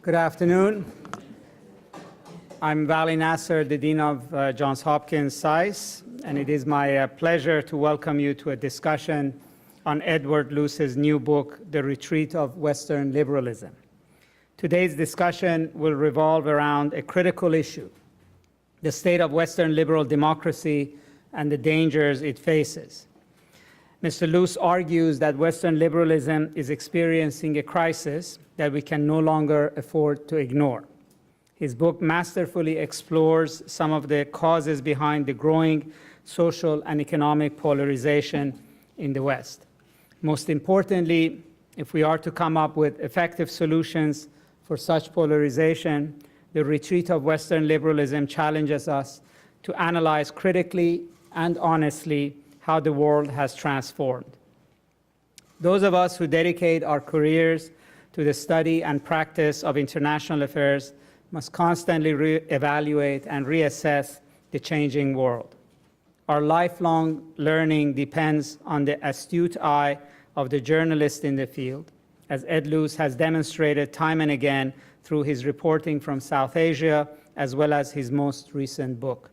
Good afternoon. I'm Vali Nasr, the Dean of Johns Hopkins SAIS, and it is my pleasure to welcome you to a discussion on Edward Luce's new book, The Retreat of Western Liberalism. Today's discussion will revolve around a critical issue, the state of Western liberal democracy and the dangers it faces. Mr. Luce argues that Western liberalism is experiencing a crisis that we can no longer afford to ignore. His book masterfully explores some of the causes behind the growing social and economic polarization in the West. Most importantly, if we are to come up with effective solutions for such polarization, the retreat of Western liberalism challenges us to analyze critically and honestly how the world has transformed. Those of us who dedicate our careers to the study and practice of international affairs must constantly re-evaluate and reassess the changing world. Our lifelong learning depends on the astute eye of the journalist in the field, as Ed Luce has demonstrated time and again through his reporting from South Asia, as well as his most recent book.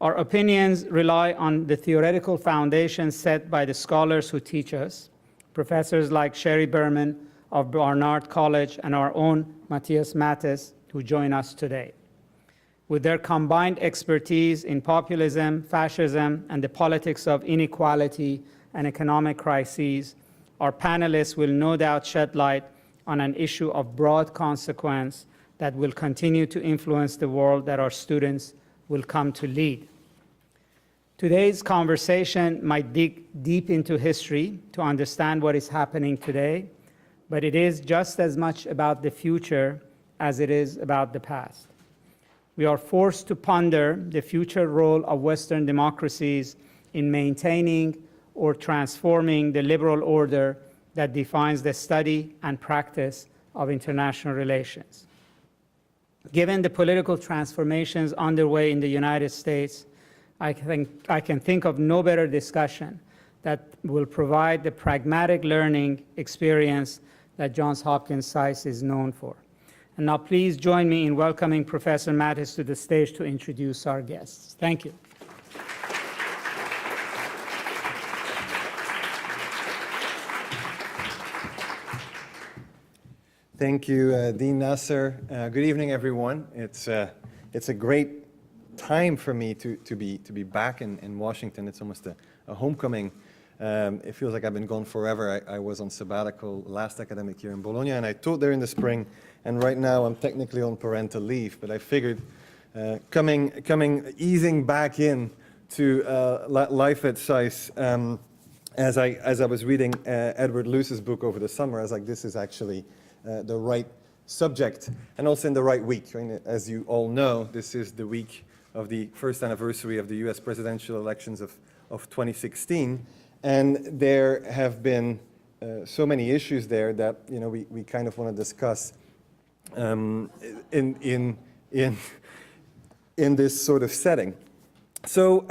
Our opinions rely on the theoretical foundation set by the scholars who teach us, professors like Sherry Berman of Barnard College and our own Matthias Mattes, who join us today. With their combined expertise in populism, fascism, and the politics of inequality and economic crises, our panelists will no doubt shed light on an issue of broad consequence that will continue to influence the world that our students will come to lead. Today's conversation might dig deep into history to understand what is happening today, but it is just as much about the future as it is about the past. We are forced to ponder the future role of Western democracies in maintaining or transforming the liberal order that defines the study and practice of international relations. Given the political transformations underway in the United States, I can think of no better discussion that will provide the pragmatic learning experience that Johns Hopkins SAIS is known for. And now please join me in welcoming Professor Mattes to the stage to introduce our guests. Thank you. Thank you, Dean Nasr. Good evening, everyone. It's a great time for me to be back in Washington. It's almost a homecoming. It feels like I've been gone forever. I was on sabbatical last academic year in Bologna, and I taught there in the spring. And right now, I'm technically on parental leave. But I figured, easing back in to life at SAIS, as I was reading Edward Luce's book over the summer, I was like, this is actually the right subject, and also in the right week. Right? As you all know, this is the week of the first anniversary of the US presidential elections of 2016. And there have been so many issues there that we kind of want to discuss in this sort of setting. So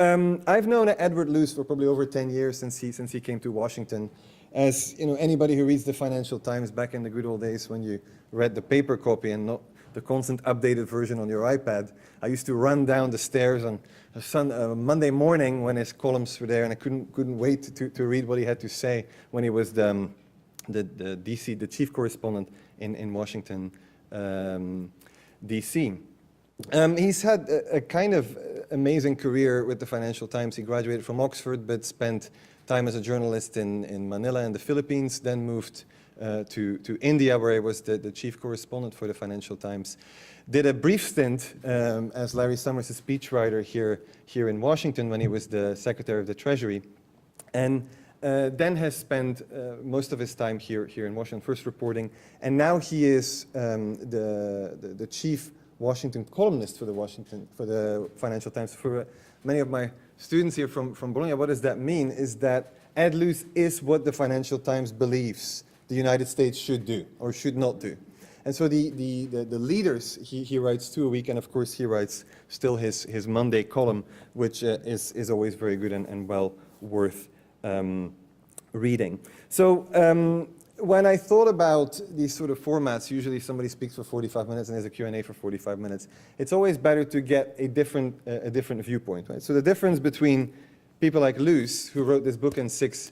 I've known Edward Luce for probably over 10 years since he came to Washington. As anybody who reads the Financial Times back in the good old days when you read the paper copy and not the constant updated version on your iPad, I used to run down the stairs on a Monday morning when his columns were there, and I couldn't wait to read what he had to say when he was the chief correspondent in Washington, D.C. He's had a kind of amazing career with the Financial Times. He graduated from Oxford, but spent time as a journalist in Manila and the Philippines, then moved to India, where he was the chief correspondent for the Financial Times. Did a brief stint as Larry Summers' speechwriter here in Washington when he was the Secretary of the Treasury, and then has spent most of his time here in Washington, first reporting, and now he is the chief Washington columnist for the Financial Times. For many of my students here from Bologna, what does that mean? Is that Ed Luce is what the Financial Times believes the United States should do or should not do. And so the leaders, he writes 2 a week, and of course he writes still his Monday column, which is always very good and well worth reading. So when I thought about these sort of formats, usually somebody speaks for 45 minutes and there's a Q&A for 45 minutes. It's always better to get a different viewpoint, right? So the difference between people like Luce, who wrote this book in 6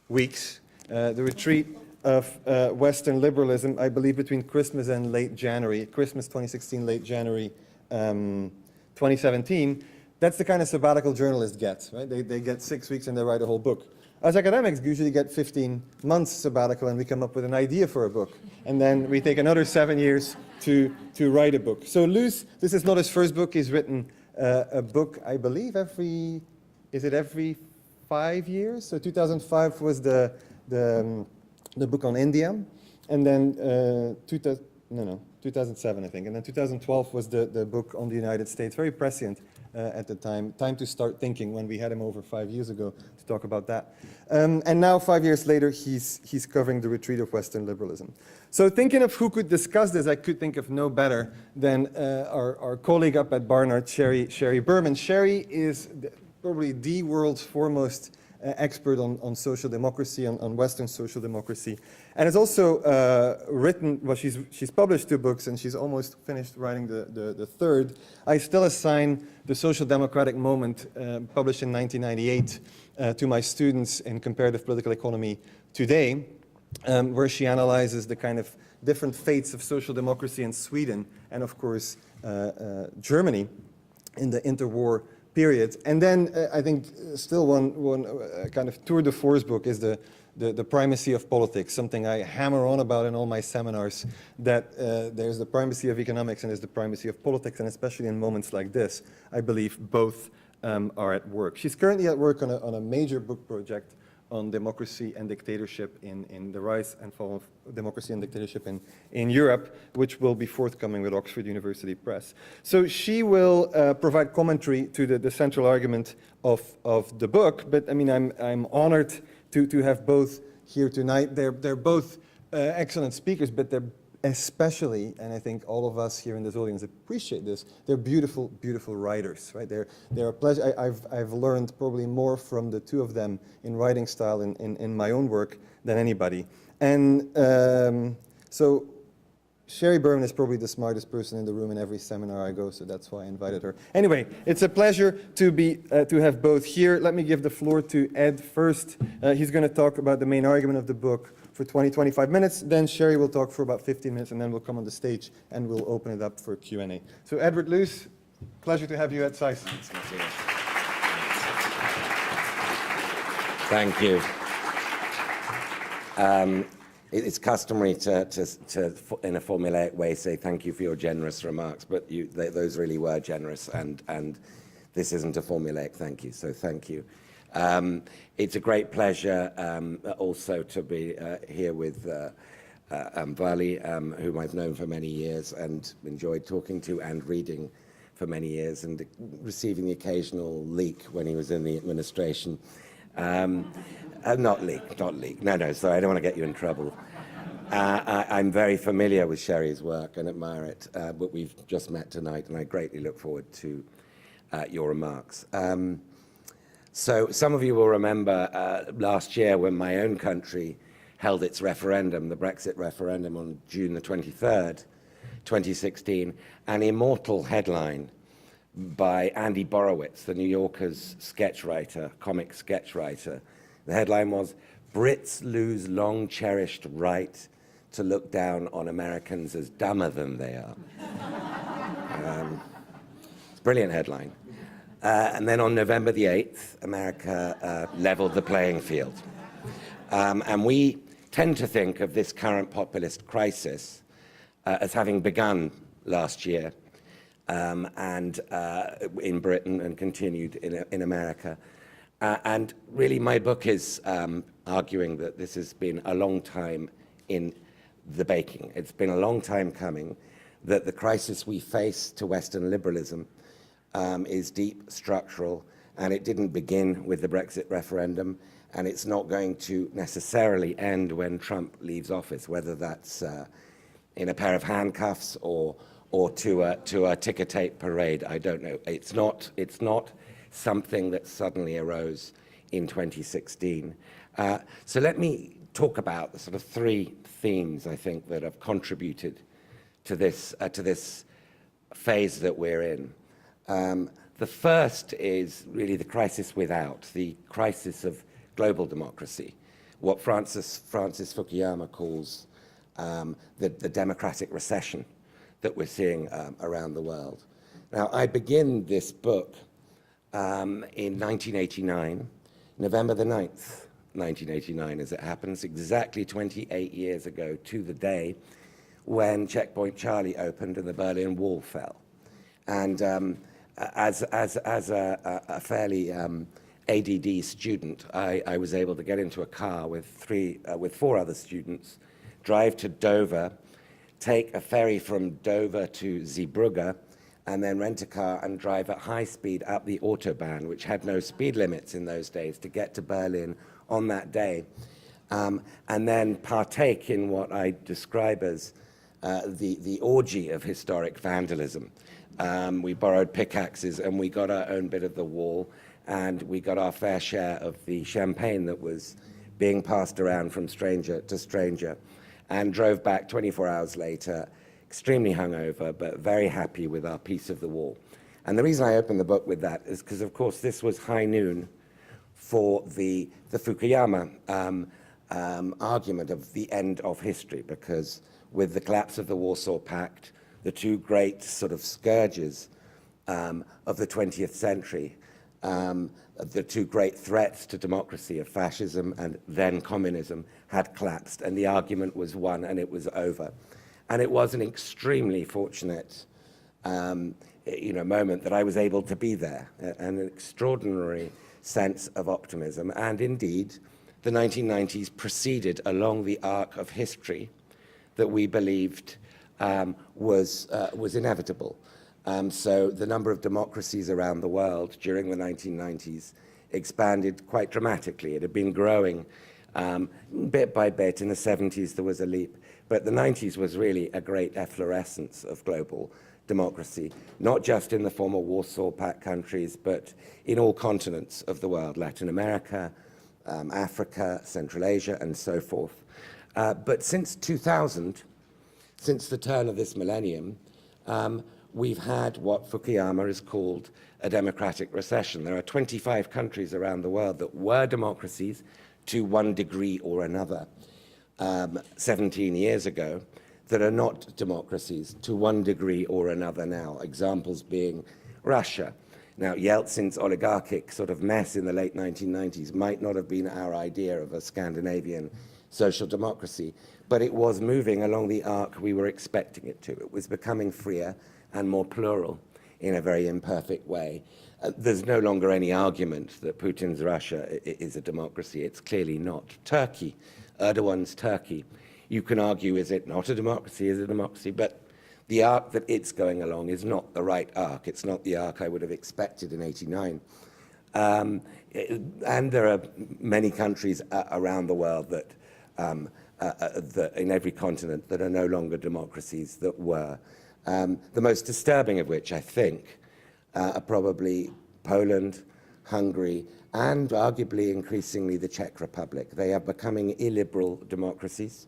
weeks, The Retreat of Western Liberalism, I believe between Christmas and late January, Christmas 2016, late January 2017, that's the kind of sabbatical journalists get, right? They get 6 weeks and they write a whole book. As academics, we usually get 15 months sabbatical and we come up with an idea for a book. And then we take another 7 years to write a book. So Luce, this is not his first book. He's written a book, I believe, every 5 years? So 2005 was the book on India. And then 2007, I think. And then 2012 was the book on the United States. Very prescient at the time. Time to start thinking when we had him over 5 years ago to talk about that. And now 5 years later, he's covering the retreat of Western liberalism. So thinking of who could discuss this, I could think of no better than our colleague up at Barnard, Sherry Berman. Sherry is probably the world's foremost expert on social democracy, on Western social democracy, and has also written, well, she's published 2 books, and she's almost finished writing the third. I still assign The Social Democratic Moment, published in 1998, to my students in Comparative Political Economy today, where she analyzes the kind of different fates of social democracy in Sweden and, of course, Germany in the interwar period. And then I think still one kind of tour de force book is the Primacy of Politics, something I hammer on about in all my seminars, that there's the primacy of economics and there's the primacy of politics, and especially in moments like this, I believe both are at work. She's currently at work on a major book project on democracy and dictatorship in the rise and fall of democracy and dictatorship in Europe, which will be forthcoming with Oxford University Press. So she will provide commentary to the central argument of the book, but I mean, I'm honored to have both here tonight. They're both excellent speakers, but they're especially, and I think all of us here in this audience appreciate this, they're beautiful, beautiful writers, right? They're a pleasure. I've learned probably more from the 2 of them in writing style in my own work than anybody. And so Sherry Berman is probably the smartest person in the room in every seminar I go, so that's why I invited her. Anyway, it's a pleasure to have both here. Let me give the floor to Ed first. He's going to talk about the main argument of the book for 20-25 minutes. Then Sherry will talk for about 15 minutes, and then we'll come on the stage and we'll open it up for Q&A. So Edward Luce, pleasure to have you at SAIS. Thank you. It's customary to, in a formulaic way, say thank you for your generous remarks, but those really were generous, and this isn't a formulaic thank you, so thank you. It's a great pleasure also to be here with Vali, whom I've known for many years and enjoyed talking to and reading for many years, and receiving the occasional leak when he was in the administration. Not leak. No, sorry, I don't want to get you in trouble. I'm very familiar with Sherry's work and admire it, but we've just met tonight, and I greatly look forward to your remarks. So some of you will remember last year when my own country held its referendum, the Brexit referendum, on June the 23rd, 2016, an immortal headline by Andy Borowitz, the New Yorker's sketch writer, comic sketch writer. The headline was, "Brits lose long-cherished right to look down on Americans as dumber than they are." It's a brilliant headline. And then on November the 8th, America leveled the playing field. And we tend to think of this current populist crisis as having begun last year and in Britain and continued in America. And really my book is arguing that this has been a long time in the baking. It's been a long time coming, that the crisis we face to Western liberalism is deep, structural, and it didn't begin with the Brexit referendum, and it's not going to necessarily end when Trump leaves office, whether that's in a pair of handcuffs or to a ticker tape parade. I don't know. It's not something that suddenly arose in 2016. So let me talk about the sort of three themes, I think, that have contributed to this phase that we're in. The first is really the crisis without, the crisis of global democracy, what Francis Fukuyama calls the Democratic Recession that we're seeing around the world. Now, I begin this book in 1989, November the 9th, 1989, as it happens, exactly 28 years ago to the day when Checkpoint Charlie opened and the Berlin Wall fell. And as a fairly ADD student, I was able to get into a car with four other students, drive to Dover, take a ferry from Dover to Zeebrugge, and then rent a car and drive at high speed up the Autobahn, which had no speed limits in those days, to get to Berlin on that day, and then partake in what I describe as the orgy of historic vandalism. We borrowed pickaxes and we got our own bit of the wall, and we got our fair share of the champagne that was being passed around from stranger to stranger, and drove back 24 hours later, extremely hungover, but very happy with our piece of the wall. And the reason I opened the book with that is because, of course, this was high noon for the Fukuyama argument of the end of history, because with the collapse of the Warsaw Pact, the two great sort of scourges of the 20th century, the two great threats to democracy of fascism and then communism had collapsed, and the argument was won and it was over. And it was an extremely fortunate moment that I was able to be there, an extraordinary sense of optimism. And indeed, the 1990s proceeded along the arc of history that we believed was inevitable. So the number of democracies around the world during the 1990s expanded quite dramatically. It had been growing bit by bit. In the 70s, there was a leap. But the 90s was really a great efflorescence of global democracy, not just in the former Warsaw Pact countries, but in all continents of the world, Latin America, Africa, Central Asia, and so forth. But since 2000, since the turn of this millennium, we've had what Fukuyama has called a democratic recession. There are 25 countries around the world that were democracies to one degree or another 17 years ago, that are not democracies to one degree or another now, examples being Russia. Now, Yeltsin's oligarchic sort of mess in the late 1990s might not have been our idea of a Scandinavian social democracy, but it was moving along the arc we were expecting it to. It was becoming freer and more plural in a very imperfect way. There's no longer any argument that Putin's Russia is a democracy. It's clearly not. Turkey, Erdogan's Turkey, you can argue, is it not a democracy, is it a democracy? But the arc that it's going along is not the right arc. It's not the arc I would have expected in '89. And there are many countries around the world that, in every continent, that are no longer democracies that were. The most disturbing of which, I think, are probably Poland, Hungary, and arguably increasingly the Czech Republic. They are becoming illiberal democracies.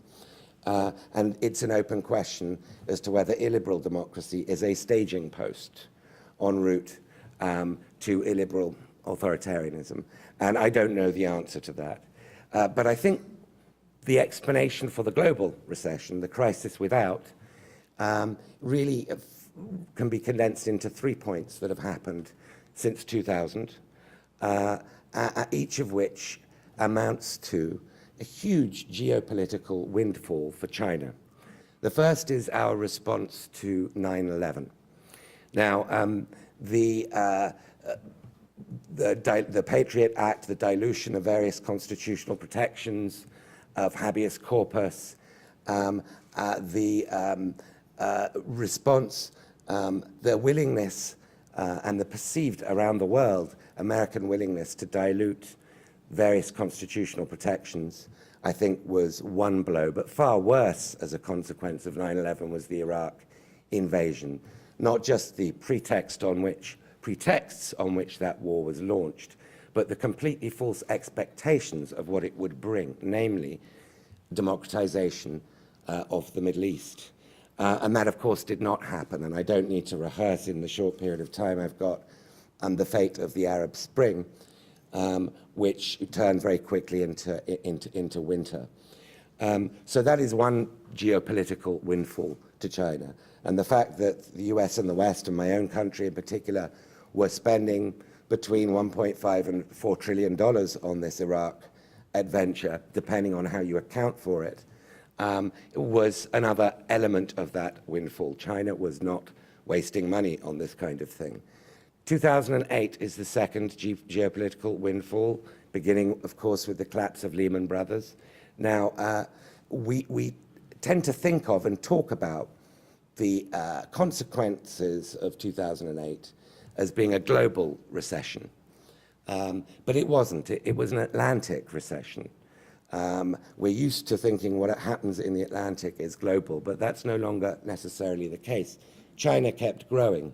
And it's an open question as to whether illiberal democracy is a staging post en route to illiberal authoritarianism. And I don't know the answer to that. But I think the explanation for the global recession, the crisis without, really can be condensed into 3 points that have happened since 2000, each of which amounts to a huge geopolitical windfall for China. The first is our response to 9/11. Now, the Patriot Act, the dilution of various constitutional protections, of habeas corpus, the response, the willingness and the perceived around the world American willingness to dilute various constitutional protections, I think, was one blow. But far worse as a consequence of 9/11 was the Iraq invasion, not just the pretexts on which that war was launched, but the completely false expectations of what it would bring, namely democratization of the Middle East. And that, of course, did not happen. And I don't need to rehearse in the short period of time I've got the fate of the Arab Spring, which turned very quickly into winter. So that is one geopolitical windfall to China. And the fact that the US and the West, and my own country in particular, were spending between $1.5 and $4 trillion on this Iraq adventure, depending on how you account for it, was another element of that windfall. China was not wasting money on this kind of thing. 2008 is the second geopolitical windfall, beginning, of course, with the collapse of Lehman Brothers. Now, we tend to think of and talk about the consequences of 2008 as being a global recession. But it wasn't. It was an Atlantic recession. We're used to thinking what happens in the Atlantic is global, but that's no longer necessarily the case. China kept growing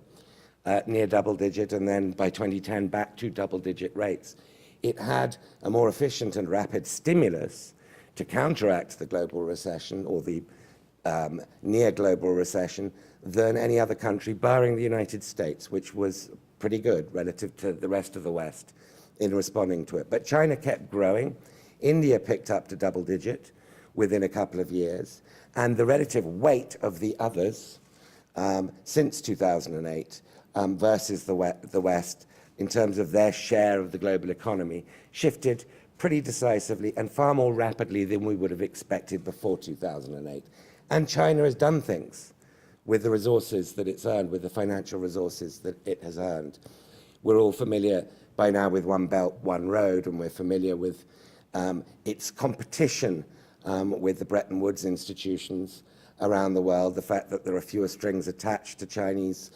near double-digit, and then by 2010 back to double-digit rates. It had a more efficient and rapid stimulus to counteract the global recession, or the near global recession, than any other country, barring the United States, which was pretty good relative to the rest of the West in responding to it. But China kept growing. India picked up to double digit within a couple of years, and the relative weight of the others since 2008 versus the West in terms of their share of the global economy shifted pretty decisively and far more rapidly than we would have expected before 2008. And China has done things with the resources that it's earned, with the financial resources that it has earned. We're all familiar by now with One Belt, One Road, and we're familiar with its competition with the Bretton Woods institutions around the world, the fact that there are fewer strings attached to Chinese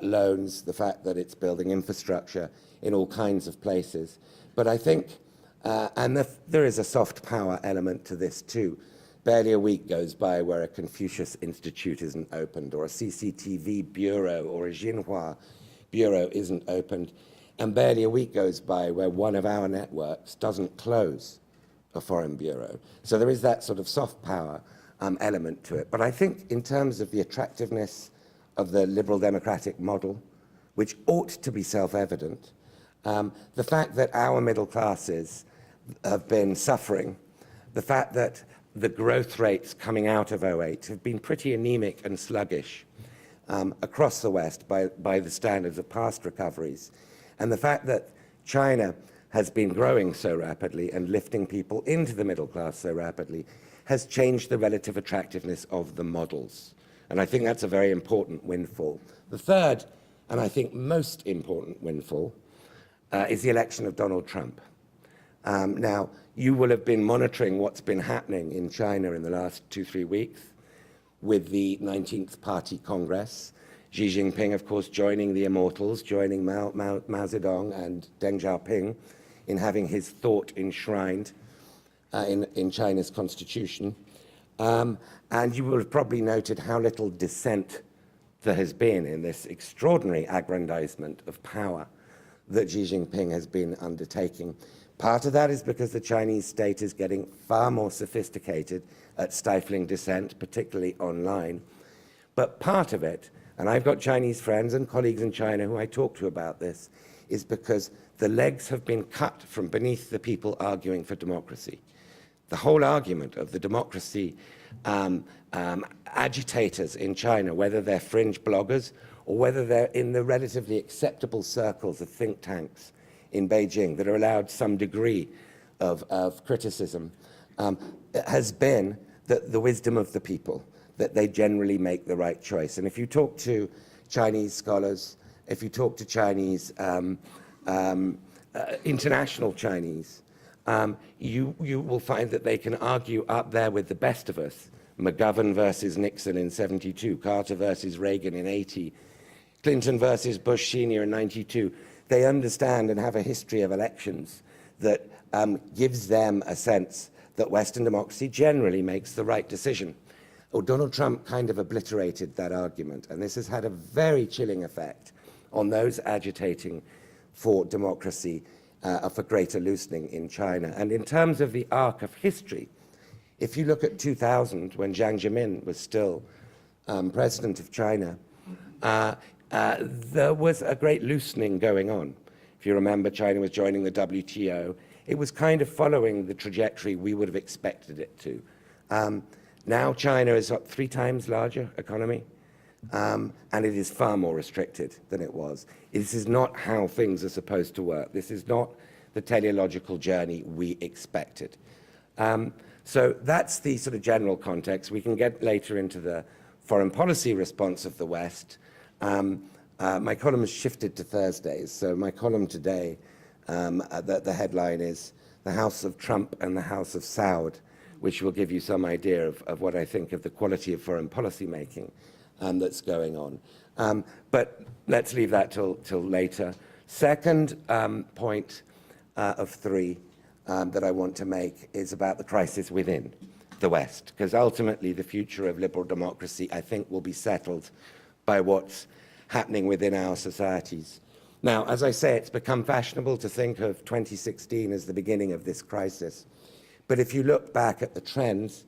loans, the fact that it's building infrastructure in all kinds of places. But I think, there is a soft power element to this too. Barely a week goes by where a Confucius Institute isn't opened, or a CCTV bureau, or a Xinhua bureau isn't opened. And barely a week goes by where one of our networks doesn't close a foreign bureau. So there is that sort of soft power element to it. But I think in terms of the attractiveness of the liberal democratic model, which ought to be self-evident, the fact that our middle classes have been suffering, the fact that the growth rates coming out of 2008 have been pretty anemic and sluggish across the West by the standards of past recoveries, and the fact that China has been growing so rapidly and lifting people into the middle class so rapidly has changed the relative attractiveness of the models. And I think that's a very important windfall. The third, and I think most important windfall, is the election of Donald Trump. Now, you will have been monitoring what's been happening in China in the last 2-3 weeks with the 19th Party Congress. Xi Jinping, of course, joining the immortals, joining Mao Zedong and Deng Xiaoping in having his thought enshrined in China's constitution. And you will have probably noted how little dissent there has been in this extraordinary aggrandizement of power that Xi Jinping has been undertaking. Part of that is because the Chinese state is getting far more sophisticated at stifling dissent, particularly online. But part of it, and I've got Chinese friends and colleagues in China who I talk to about this, is because the legs have been cut from beneath the people arguing for democracy. The whole argument of the democracy agitators in China, whether they're fringe bloggers or whether they're in the relatively acceptable circles of think tanks in Beijing that are allowed some degree of criticism, has been the wisdom of the people, that they generally make the right choice. And if you talk to Chinese scholars, if you talk to Chinese, international Chinese, you will find that they can argue up there with the best of us. McGovern versus Nixon in 72, Carter versus Reagan in 80, Clinton versus Bush Sr. in 92. They understand and have a history of elections that gives them a sense that Western democracy generally makes the right decision. Oh, Donald Trump kind of obliterated that argument, and this has had a very chilling effect on those agitating for democracy, for greater loosening in China. And in terms of the arc of history, If you look at 2000, when Jiang Zemin was still president of China, there was a great loosening going on. If you remember, China was joining the WTO. It was kind of following the trajectory we would have expected it to. Now China is a 3 times larger economy, and it is far more restricted than it was. This is not how things are supposed to work. This is not the teleological journey we expected. So that's the sort of general context. We can get later into the foreign policy response of the West. My column has shifted to Thursdays, so my column today, the headline is "The House of Trump and the House of Saud," which will give you some idea of what I think of the quality of foreign policy making that's going on. But let's leave that till later. Second point of 3 that I want to make is about the crisis within the West, because ultimately the future of liberal democracy, I think, will be settled by what's happening within our societies. Now, as I say, it's become fashionable to think of 2016 as the beginning of this crisis. But if you look back at the trends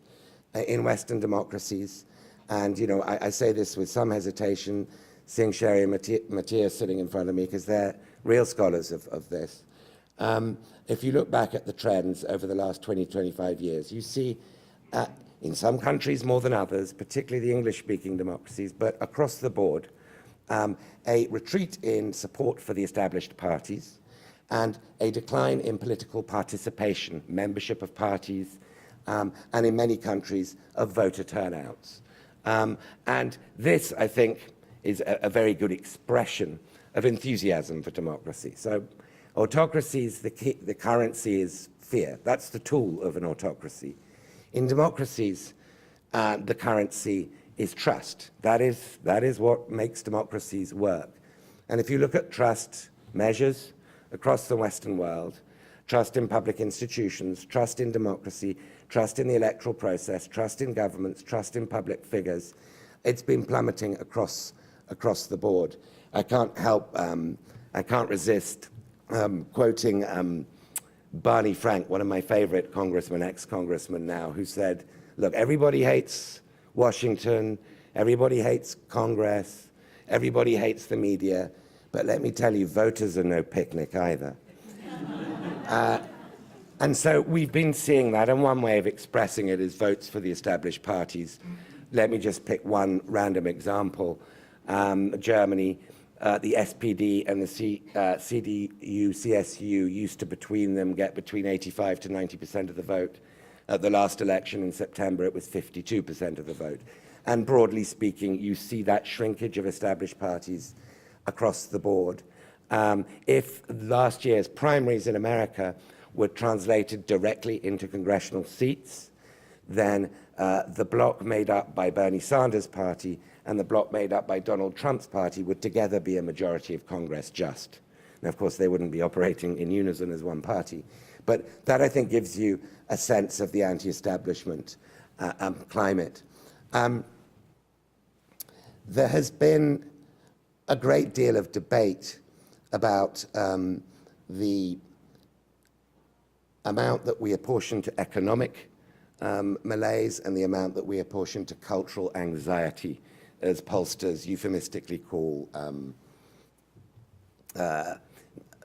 in Western democracies, and I say this with some hesitation, seeing Sherry and Matthias sitting in front of me, because they're real scholars of this. If you look back at the trends over the last 20, 25 years, you see in some countries more than others, particularly the English-speaking democracies, but across the board, a retreat in support for the established parties and a decline in political participation, membership of parties, and in many countries of voter turnouts. And this, I think, is a very good expression of enthusiasm for democracy. So autocracies, the currency is fear. That's the tool of an autocracy. In democracies, the currency is trust. That is what makes democracies work. And if you look at trust measures across the Western world, trust in public institutions, trust in democracy, trust in the electoral process, trust in governments, trust in public figures, it's been plummeting across the board. I can't resist quoting Barney Frank, one of my favorite congressmen, ex-congressmen now, who said, look, everybody hates Washington, everybody hates Congress, everybody hates the media, but let me tell you, voters are no picnic either. And so we've been seeing that, and one way of expressing it is votes for the established parties. Let me just pick one random example. Germany, the SPD and the CDU, CSU used to between them get between 85 to 90% of the vote. At the last election in September, it was 52% of the vote. And broadly speaking, you see that shrinkage of established parties across the board. If last year's primaries in America were translated directly into congressional seats, then the bloc made up by Bernie Sanders' party and the bloc made up by Donald Trump's party would together be a majority of Congress just. Now, of course, they wouldn't be operating in unison as one party. But that, I think, gives you a sense of the anti-establishment climate. There has been a great deal of debate about the amount that we apportion to economic malaise and the amount that we apportion to cultural anxiety, as pollsters euphemistically call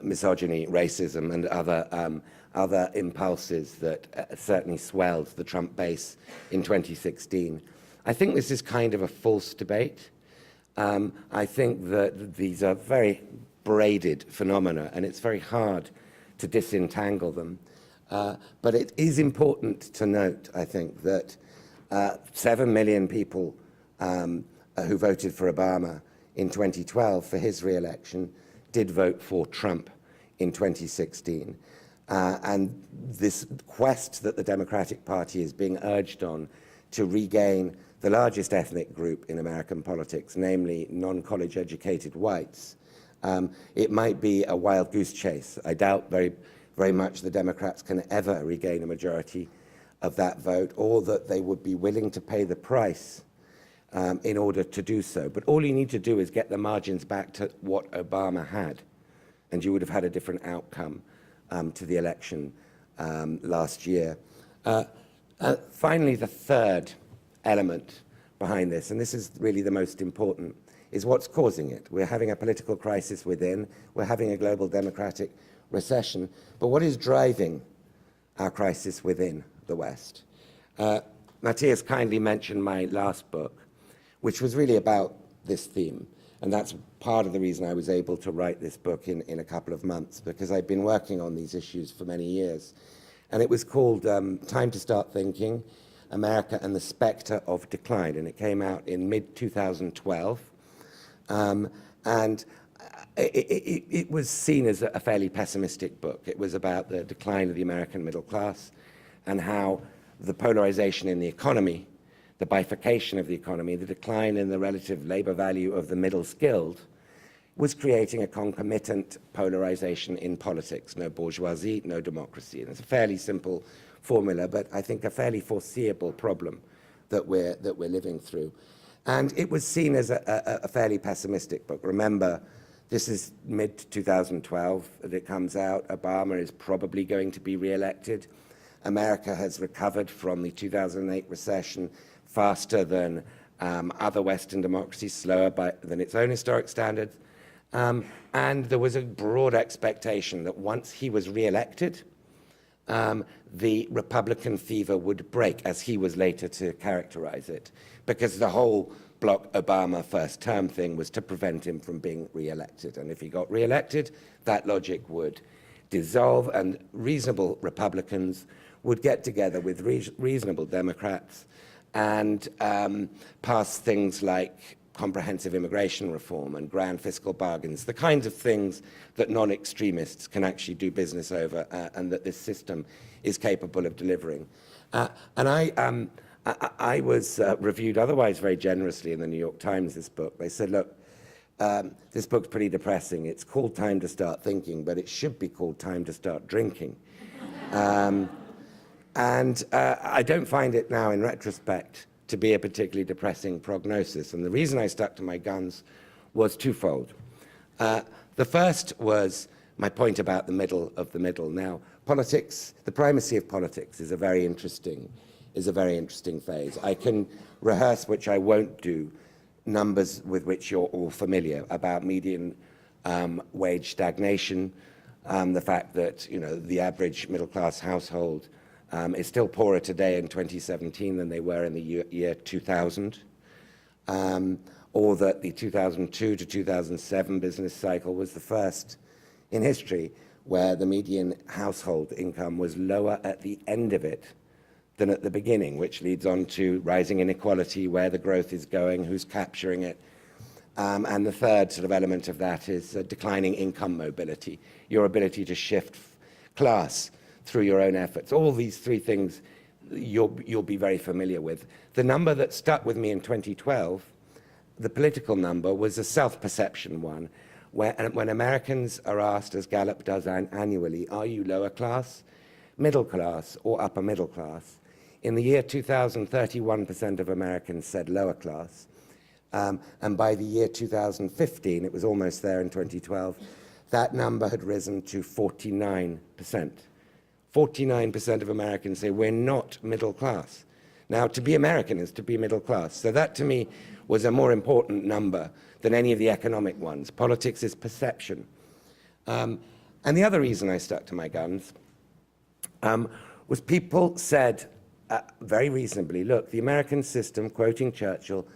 misogyny, racism, and other impulses that certainly swelled the Trump base in 2016. I think this is kind of a false debate. I think that these are very braided phenomena, and it's very hard to disentangle them. But it is important to note, I think, that 7 million people who voted for Obama in 2012 for his re-election did vote for Trump in 2016. And this quest that the Democratic Party is being urged on to regain the largest ethnic group in American politics, namely non-college educated whites, it might be a wild goose chase. I doubt very much the Democrats can ever regain a majority of that vote, or that they would be willing to pay the price in order to do so. But all you need to do is get the margins back to what Obama had, and you would have had a different outcome to the election last year. Finally, the third element behind this, and this is really the most important, is what's causing it. We're having a political crisis within, we're having a global democratic recession, but what is driving our crisis within the West? Matthias kindly mentioned my last book, which was really about this theme, and that's part of the reason I was able to write this book in a couple of months, because I've been working on these issues for many years. And it was called Time to Start Thinking, America and the Spectre of Decline, and it came out in mid-2012. And it was seen as a fairly pessimistic book. It was about the decline of the American middle class and how the polarization in the economy, the bifurcation of the economy, the decline in the relative labor value of the middle skilled was creating a concomitant polarization in politics. No bourgeoisie, no democracy. And it's a fairly simple formula, but I think a fairly foreseeable problem that we're living through. And it was seen as a fairly pessimistic book. Remember, this is mid-2012 that it comes out. Obama is probably going to be re-elected. America has recovered from the 2008 recession faster than other Western democracies, slower than its own historic standards. And there was a broad expectation that once he was re-elected, the Republican fever would break, as he was later to characterize it, because the whole block Obama first term thing was to prevent him from being re-elected. And if he got re-elected, that logic would dissolve, and reasonable Republicans would get together with reasonable Democrats and pass things like comprehensive immigration reform and grand fiscal bargains, the kinds of things that non-extremists can actually do business over and that this system is capable of delivering. And I was reviewed otherwise very generously in the New York Times, this book. They said, look, this book's pretty depressing. It's called Time to Start Thinking, but it should be called Time to Start Drinking. And I don't find it now, in retrospect, to be a particularly depressing prognosis. And the reason I stuck to my guns was twofold. The first was my point about the middle of the middle. Now, politics, the primacy of politics is a very interesting phase. I can rehearse, which I won't do, numbers with which you're all familiar about median wage stagnation, the fact that the average middle-class household is still poorer today in 2017 than they were in the year 2000, or that the 2002 to 2007 business cycle was the first in history where the median household income was lower at the end of it than at the beginning, which leads on to rising inequality, where the growth is going, who's capturing it. And the third sort of element of that is declining income mobility, your ability to shift class through your own efforts. All these three things you'll be very familiar with. The number that stuck with me in 2012, the political number, was a self-perception one, when Americans are asked, as Gallup does annually, are you lower class, middle class, or upper middle class? In the year 2000, 31% of Americans said lower class. And by the year 2015, it was almost there in 2012, that number had risen to 49%. 49% of Americans say we're not middle class. Now, to be American is to be middle class. So that, to me, was a more important number than any of the economic ones. Politics is perception. And the other reason I stuck to my guns was people said, very reasonably, look, the American system, quoting Churchill,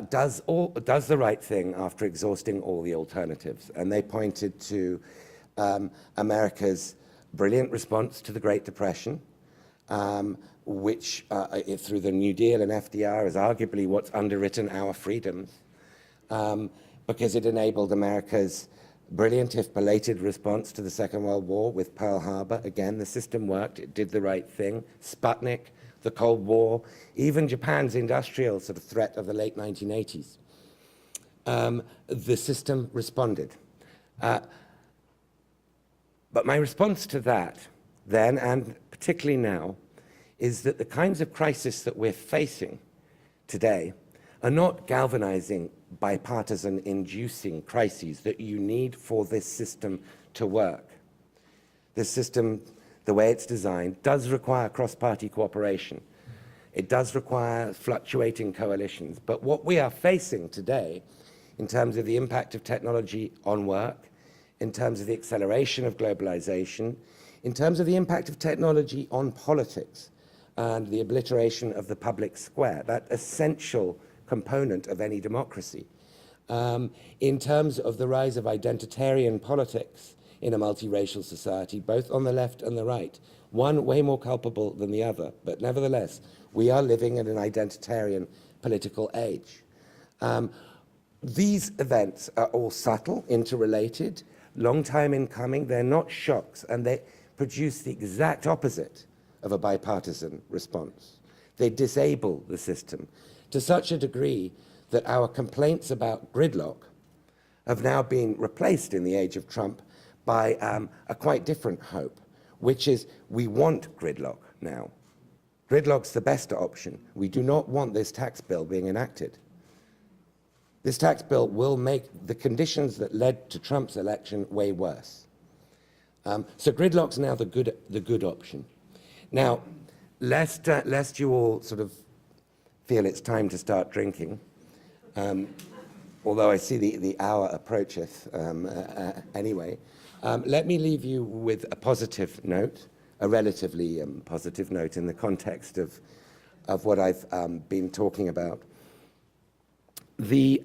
does the right thing after exhausting all the alternatives. And they pointed to America's brilliant response to the Great Depression, which through the New Deal and FDR is arguably what's underwritten our freedoms, because it enabled America's brilliant, if belated, response to the Second World War with Pearl Harbor. Again, the system worked, it did the right thing. Sputnik, the Cold War, even Japan's industrial sort of threat of the late 1980s. The system responded. But my response to that then, and particularly now, is that the kinds of crisis that we're facing today are not galvanizing, bipartisan, inducing crises that you need for this system to work. This system the way it's designed, does require cross-party cooperation. It does require fluctuating coalitions. But what we are facing today, in terms of the impact of technology on work, in terms of the acceleration of globalization, in terms of the impact of technology on politics, and the obliteration of the public square, that essential component of any democracy, in terms of the rise of identitarian politics in a multiracial society, both on the left and the right, one way more culpable than the other, but nevertheless, we are living in an identitarian political age. These events are all subtle, interrelated, long time in coming. They're not shocks, and they produce the exact opposite of a bipartisan response. They disable the system to such a degree that our complaints about gridlock have now been replaced in the age of Trump by a quite different hope, which is we want gridlock now. Gridlock's the best option. We do not want this tax bill being enacted. This tax bill will make the conditions that led to Trump's election way worse. So gridlock's now the good option. Now, lest you all sort of feel it's time to start drinking, although I see the hour approacheth anyway, let me leave you with a positive note, a relatively positive note in the context of what I've been talking about. The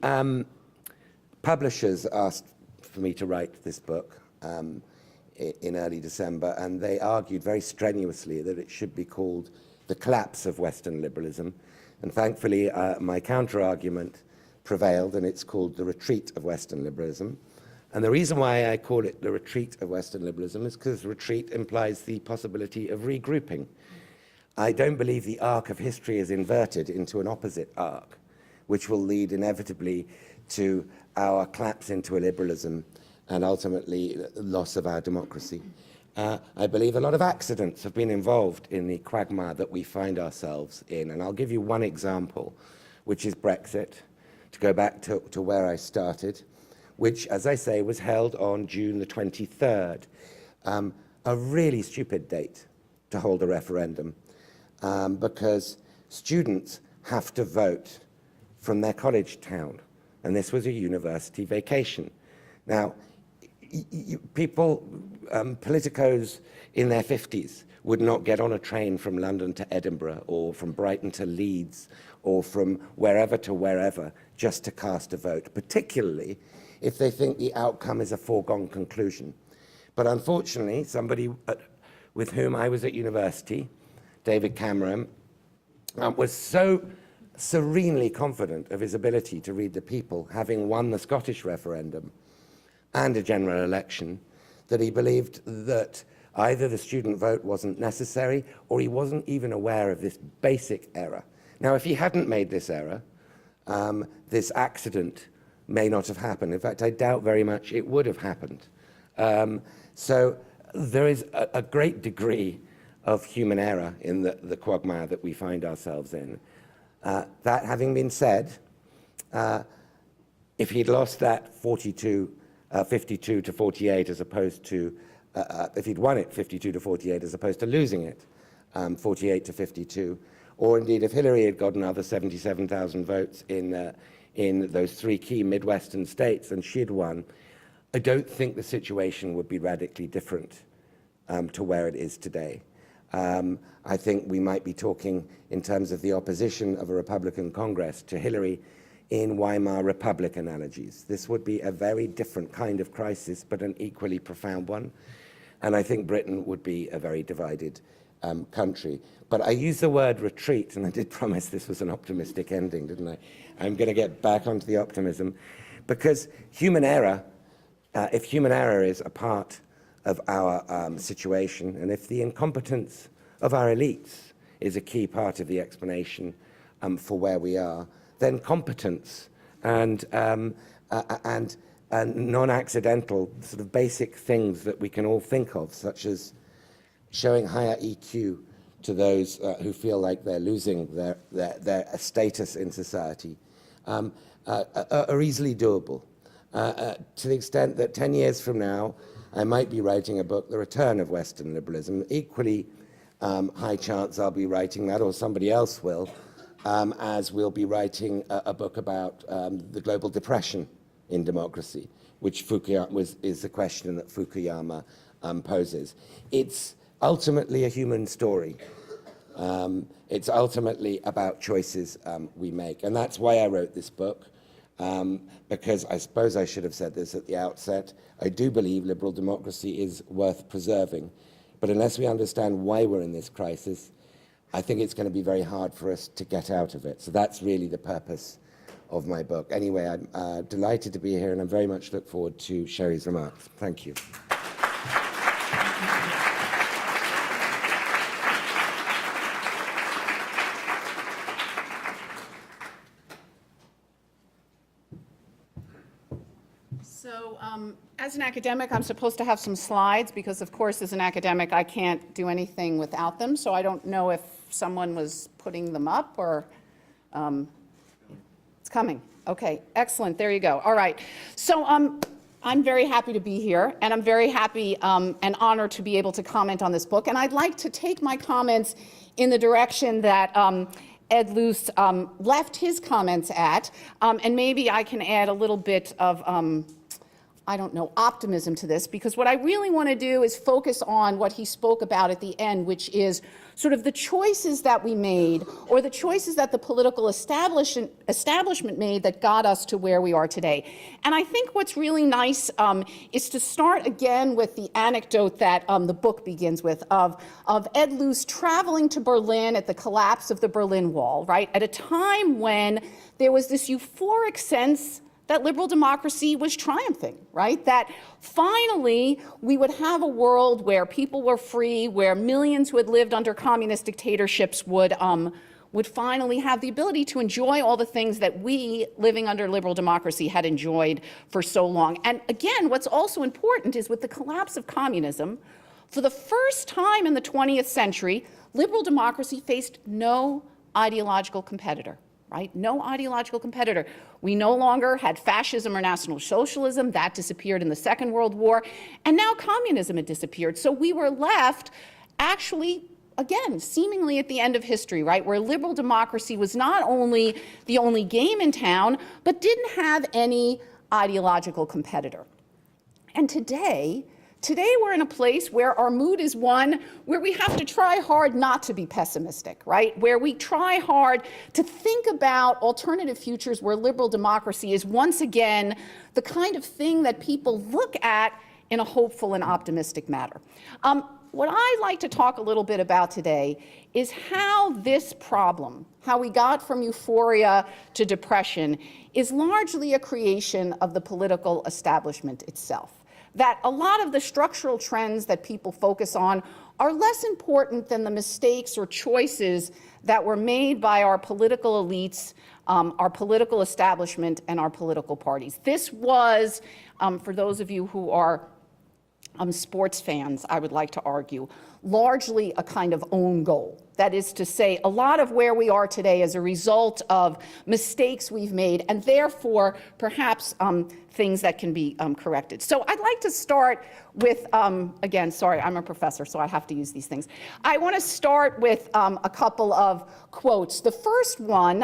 publishers asked for me to write this book in early December, and they argued very strenuously that it should be called The Collapse of Western Liberalism. And thankfully, my counter-argument prevailed, and it's called The Retreat of Western Liberalism. And the reason why I call it The Retreat of Western Liberalism is because retreat implies the possibility of regrouping. I don't believe the arc of history is inverted into an opposite arc, which will lead inevitably to our collapse into a liberalism and ultimately loss of our democracy. I believe a lot of accidents have been involved in the quagmire that we find ourselves in. And I'll give you one example, which is Brexit, to go back to where I started, which, as I say, was held on June the 23rd. A really stupid date to hold a referendum, because students have to vote from their college town, and this was a university vacation. Now, people, politicos in their 50s would not get on a train from London to Edinburgh or from Brighton to Leeds or from wherever to wherever just to cast a vote, particularly if they think the outcome is a foregone conclusion. But unfortunately, somebody with whom I was at university, David Cameron, was so serenely confident of his ability to read the people, having won the Scottish referendum and a general election, that he believed that either the student vote wasn't necessary or he wasn't even aware of this basic error. Now, if he hadn't made this error, this accident may not have happened. In fact, I doubt very much it would have happened. So there is a great degree of human error in the quagmire that we find ourselves in. That having been said, if he'd lost that 52 to 48 as opposed to, if he'd won it 52 to 48 as opposed to losing it 48 to 52, or indeed if Hillary had got another 77,000 votes in those three key Midwestern states and she'd won, I don't think the situation would be radically different to where it is today. I think we might be talking in terms of the opposition of a Republican Congress to Hillary in Weimar Republic analogies. This would be a very different kind of crisis, but an equally profound one. And I think Britain would be a very divided country. But I use the word retreat, and I did promise this was an optimistic ending, didn't I? I'm going to get back onto the optimism, because human error, if human error is a part of our situation, and if the incompetence of our elites is a key part of the explanation for where we are, then competence and non-accidental sort of basic things that we can all think of, such as showing higher EQ to those who feel like they're losing their status in society, are easily doable. To the extent that 10 years from now, I might be writing a book, The Return of Western Liberalism. Equally high chance I'll be writing that, or somebody else will, as we'll be writing a book about the global depression in democracy, which is the question that Fukuyama poses. It's ultimately a human story. It's ultimately about choices we make. And that's why I wrote this book, because I suppose I should have said this at the outset. I do believe liberal democracy is worth preserving. But unless we understand why we're in this crisis, I think it's going to be very hard for us to get out of it. So that's really the purpose of my book. Anyway, I'm delighted to be here, and I very much look forward to Sherry's remarks. Thank you. So as an academic, I'm supposed to have some slides because, of course, as an academic, I can't do anything without them. So I don't know if someone was putting them up or it's coming. Okay, excellent. There you go. All right. So I'm very happy to be here, and I'm very happy and honored to be able to comment on this book. And I'd like to take my comments in the direction that Ed Luce left his comments at, and maybe I can add a little bit of I don't know, optimism to this, because what I really want to do is focus on what he spoke about at the end, which is sort of the choices that we made, or the choices that the political establishment made that got us to where we are today. And I think what's really nice is to start again with the anecdote that the book begins with of Ed Luce traveling to Berlin at the collapse of the Berlin Wall, right? At a time when there was this euphoric sense that liberal democracy was triumphing, right? That finally we would have a world where people were free, where millions who had lived under communist dictatorships would finally have the ability to enjoy all the things that we, living under liberal democracy, had enjoyed for so long. And again, what's also important is with the collapse of communism, for the first time in the 20th century, liberal democracy faced no ideological competitor. Right? No ideological competitor. We no longer had fascism or National Socialism. That disappeared in the Second World War. And now communism had disappeared. So we were left actually, again, seemingly at the end of history, right? Where liberal democracy was not only the only game in town, but didn't have any ideological competitor. And today we're in a place where our mood is one where we have to try hard not to be pessimistic, right? Where we try hard to think about alternative futures where liberal democracy is once again the kind of thing that people look at in a hopeful and optimistic manner. What I'd like to talk a little bit about today is how this problem, how we got from euphoria to depression, is largely a creation of the political establishment itself. That a lot of the structural trends that people focus on are less important than the mistakes or choices that were made by our political elites, our political establishment, and our political parties. This was, for those of you who are sports fans, I would like to argue, largely a kind of own goal. That is to say, a lot of where we are today is a result of mistakes we've made, and therefore, perhaps things that can be corrected. So I'd like to start with, again, sorry, I'm a professor, so I have to use these things. I want to start with a couple of quotes. The first one,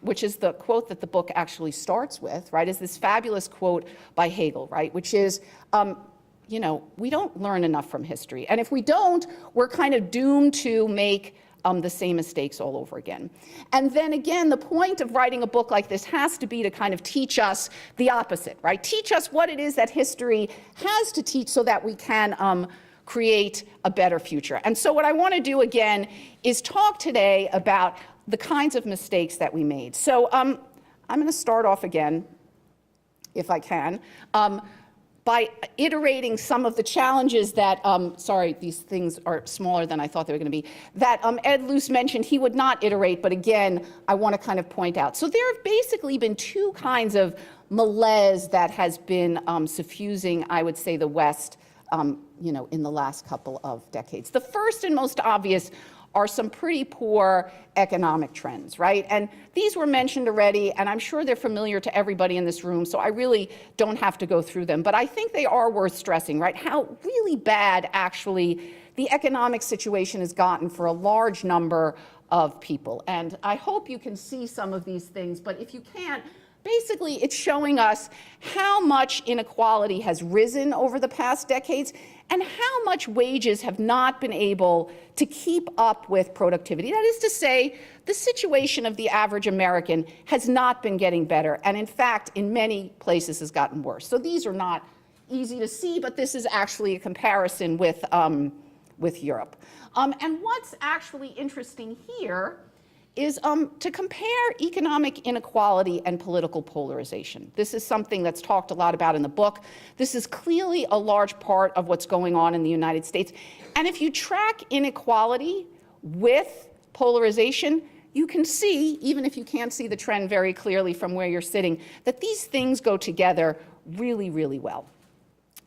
which is the quote that the book actually starts with, right, is this fabulous quote by Hegel, right, which is, you know, we don't learn enough from history. And if we don't, we're kind of doomed to make the same mistakes all over again. And then again, the point of writing a book like this has to be to kind of teach us the opposite, right? Teach us what it is that history has to teach so that we can create a better future. And so what I want to do again is talk today about the kinds of mistakes that we made. So I'm going to start off again, if I can, by iterating some of the challenges that, sorry, these things are smaller than I thought they were going to be, that Ed Luce mentioned he would not iterate, but again, I want to kind of point out. So there have basically been two kinds of malaise that has been suffusing, I would say, the West, you know, in the last couple of decades. The first and most obvious are some pretty poor economic trends, right? And these were mentioned already, and I'm sure they're familiar to everybody in this room, so I really don't have to go through them. But I think they are worth stressing, right? How really bad, actually, the economic situation has gotten for a large number of people. And I hope you can see some of these things, but if you can't, basically it's showing us how much inequality has risen over the past decades and how much wages have not been able to keep up with productivity. That is to say, the situation of the average American has not been getting better, and in fact, in many places has gotten worse. So these are not easy to see, but this is actually a comparison with Europe. And what's actually interesting here is to compare economic inequality and political polarization. This is something that's talked a lot about in the book. This is clearly a large part of what's going on in the United States. And if you track inequality with polarization, you can see, even if you can't see the trend very clearly from where you're sitting, that these things go together really, really well.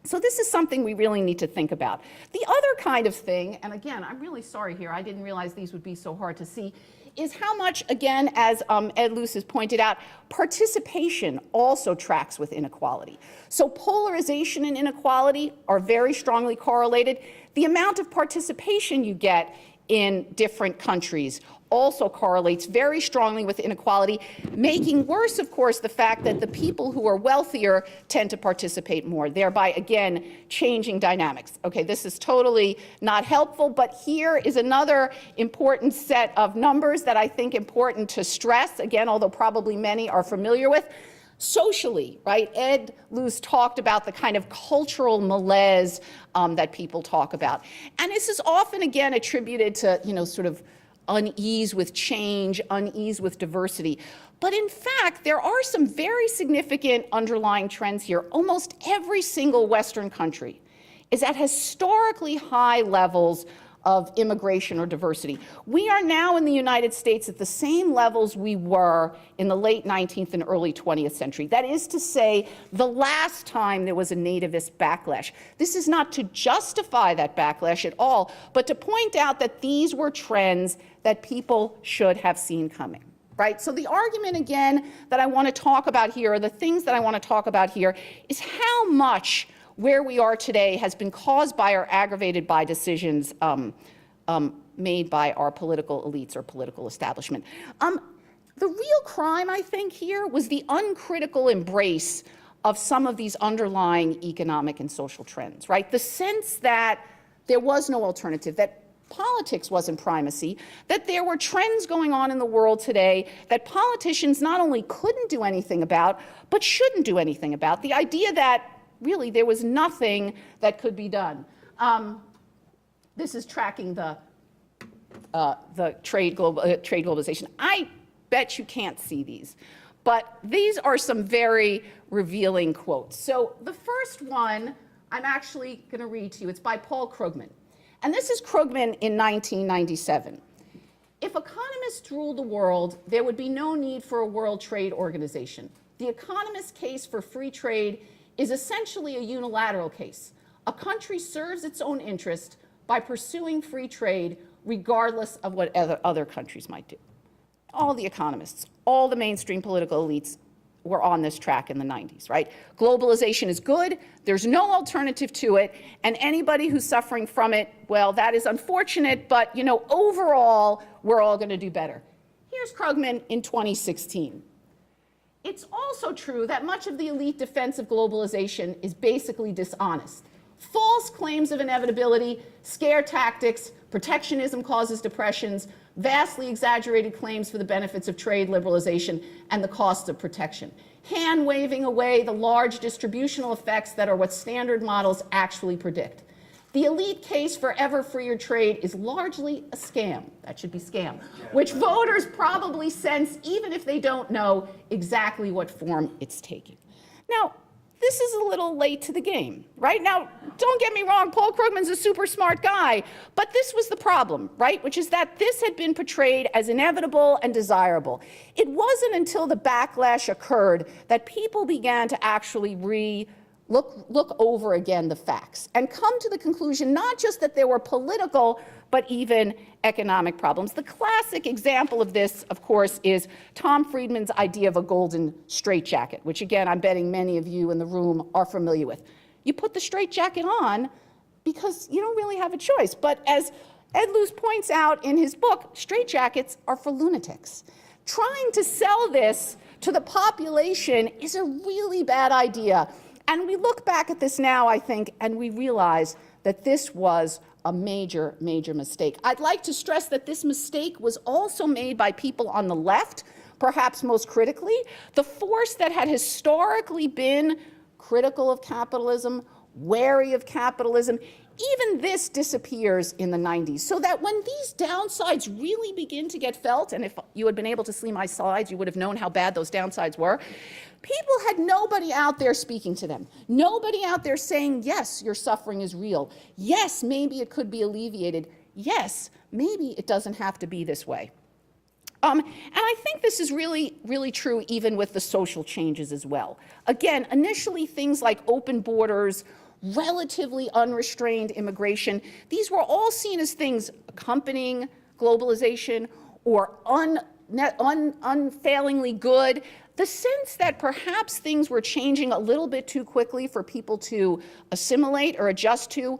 So this is something we really need to think about. The other kind of thing, and again, I'm really sorry here, I didn't realize these would be so hard to see, is how much, again, as Ed Luce has pointed out, participation also tracks with inequality. So polarization and inequality are very strongly correlated. The amount of participation you get in different countries also correlates very strongly with inequality, making worse, of course, the fact that the people who are wealthier tend to participate more, thereby, again, changing dynamics. Okay, this is totally not helpful, but here is another important set of numbers that I think important to stress, again, although probably many are familiar with. Socially, right, Ed Luce talked about the kind of cultural malaise that people talk about. And this is often, again, attributed to, sort of unease with change, unease with diversity. But in fact, there are some very significant underlying trends here. Almost every single Western country is at historically high levels of immigration or diversity. We are now in the United States at the same levels we were in the late 19th and early 20th century. That is to say, the last time there was a nativist backlash. This is not to justify that backlash at all, but to point out that these were trends that people should have seen coming. Right? So the argument, again, that I want to talk about here, or the things that I want to talk about here, is how much where we are today has been caused by or aggravated by decisions made by our political elites or political establishment. The real crime, I think, here was the uncritical embrace of some of these underlying economic and social trends, right? The sense that there was no alternative, that politics wasn't primacy, that there were trends going on in the world today that politicians not only couldn't do anything about, but shouldn't do anything about. The idea that really there was nothing that could be done. This is tracking the trade globalization. I bet you can't see these, but these are some very revealing quotes. So the first one I'm actually going to read to you. It's by Paul Krugman. And this is Krugman in 1997. If economists ruled the world, there would be no need for a World Trade Organization. The economist's case for free trade is essentially a unilateral case. A country serves its own interest by pursuing free trade regardless of what other countries might do. All the economists, all the mainstream political elites were on this track in the 90s, right? Globalization is good, there's no alternative to it, and anybody who's suffering from it, well, that is unfortunate, but overall, we're all gonna do better. Here's Krugman in 2016. It's also true that much of the elite defense of globalization is basically dishonest. False claims of inevitability, scare tactics, protectionism causes depressions, vastly exaggerated claims for the benefits of trade liberalization and the costs of protection. Hand-waving away the large distributional effects that are what standard models actually predict. The elite case for ever freer trade is largely a scam. That should be scam, which voters probably sense even if they don't know exactly what form it's taking. Now, this is a little late to the game, right? Now, don't get me wrong, Paul Krugman's a super smart guy, but this was the problem, right? Which is that this had been portrayed as inevitable and desirable. It wasn't until the backlash occurred that people began to actually look over again the facts and come to the conclusion not just that there were political, but even economic problems. The classic example of this, of course, is Tom Friedman's idea of a golden straitjacket, which again, I'm betting many of you in the room are familiar with. You put the straitjacket on because you don't really have a choice. But as Ed Luce points out in his book, straitjackets are for lunatics. Trying to sell this to the population is a really bad idea. And we look back at this now, I think, and we realize that this was a major, major mistake. I'd like to stress that this mistake was also made by people on the left, perhaps most critically. The force that had historically been critical of capitalism, wary of capitalism, even this disappears in the 90s. So that when these downsides really begin to get felt, and if you had been able to see my slides, you would have known how bad those downsides were, people had nobody out there speaking to them. Nobody out there saying, yes, your suffering is real. Yes, maybe it could be alleviated. Yes, maybe it doesn't have to be this way. And I think this is really, really true even with the social changes as well. Again, initially things like open borders, relatively unrestrained immigration, these were all seen as things accompanying globalization or unfailingly good. The sense that perhaps things were changing a little bit too quickly for people to assimilate or adjust to,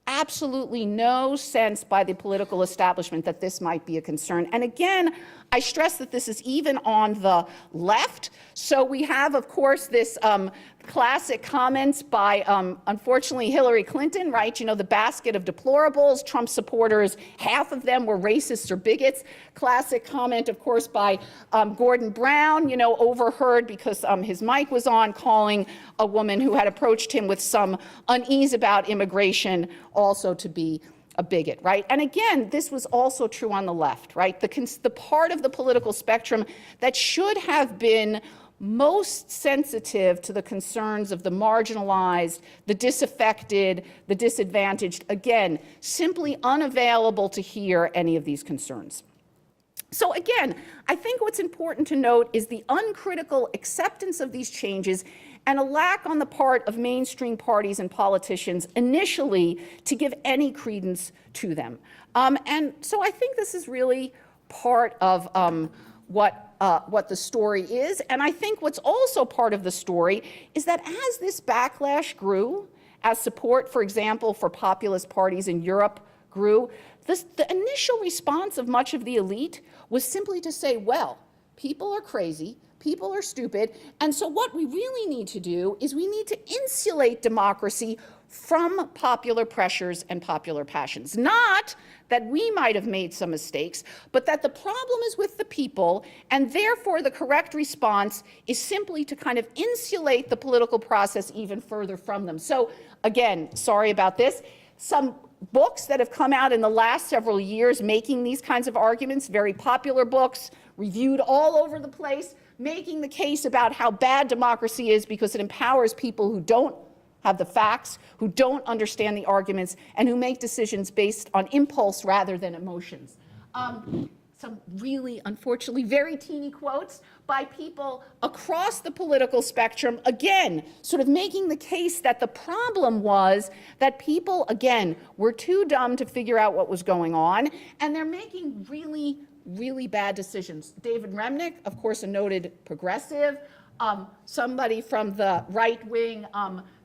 absolutely no sense by the political establishment that this might be a concern. And again, I stress that this is even on the left. So we have, of course, this classic comments by, unfortunately, Hillary Clinton, right? You know, the basket of deplorables. Trump supporters, half of them were racists or bigots. Classic comment, of course, by Gordon Brown, you know, overheard because his mic was on, calling a woman who had approached him with some unease about immigration also to be a bigot, right? And again, this was also true on the left, right? The part of the political spectrum that should have been most sensitive to the concerns of the marginalized, the disaffected, the disadvantaged, again, simply unavailable to hear any of these concerns. So again, I think what's important to note is the uncritical acceptance of these changes and a lack on the part of mainstream parties and politicians initially to give any credence to them. And so I think this is really part of what the story is. And I think what's also part of the story is that as this backlash grew, as support, for example, for populist parties in Europe grew, the initial response of much of the elite was simply to say, well, people are crazy, people are stupid, and so what we really need to do is we need to insulate democracy from popular pressures and popular passions. Not that we might have made some mistakes, but that the problem is with the people, and therefore the correct response is simply to kind of insulate the political process even further from them. So again, sorry about this, some books that have come out in the last several years making these kinds of arguments, very popular books, reviewed all over the place, making the case about how bad democracy is because it empowers people who don't have the facts, who don't understand the arguments, and who make decisions based on impulse rather than emotions. Some really, unfortunately, very teeny quotes by people across the political spectrum, again, sort of making the case that the problem was that people, again, were too dumb to figure out what was going on, and they're making really, really bad decisions. David Remnick, of course, a noted progressive, somebody from the right-wing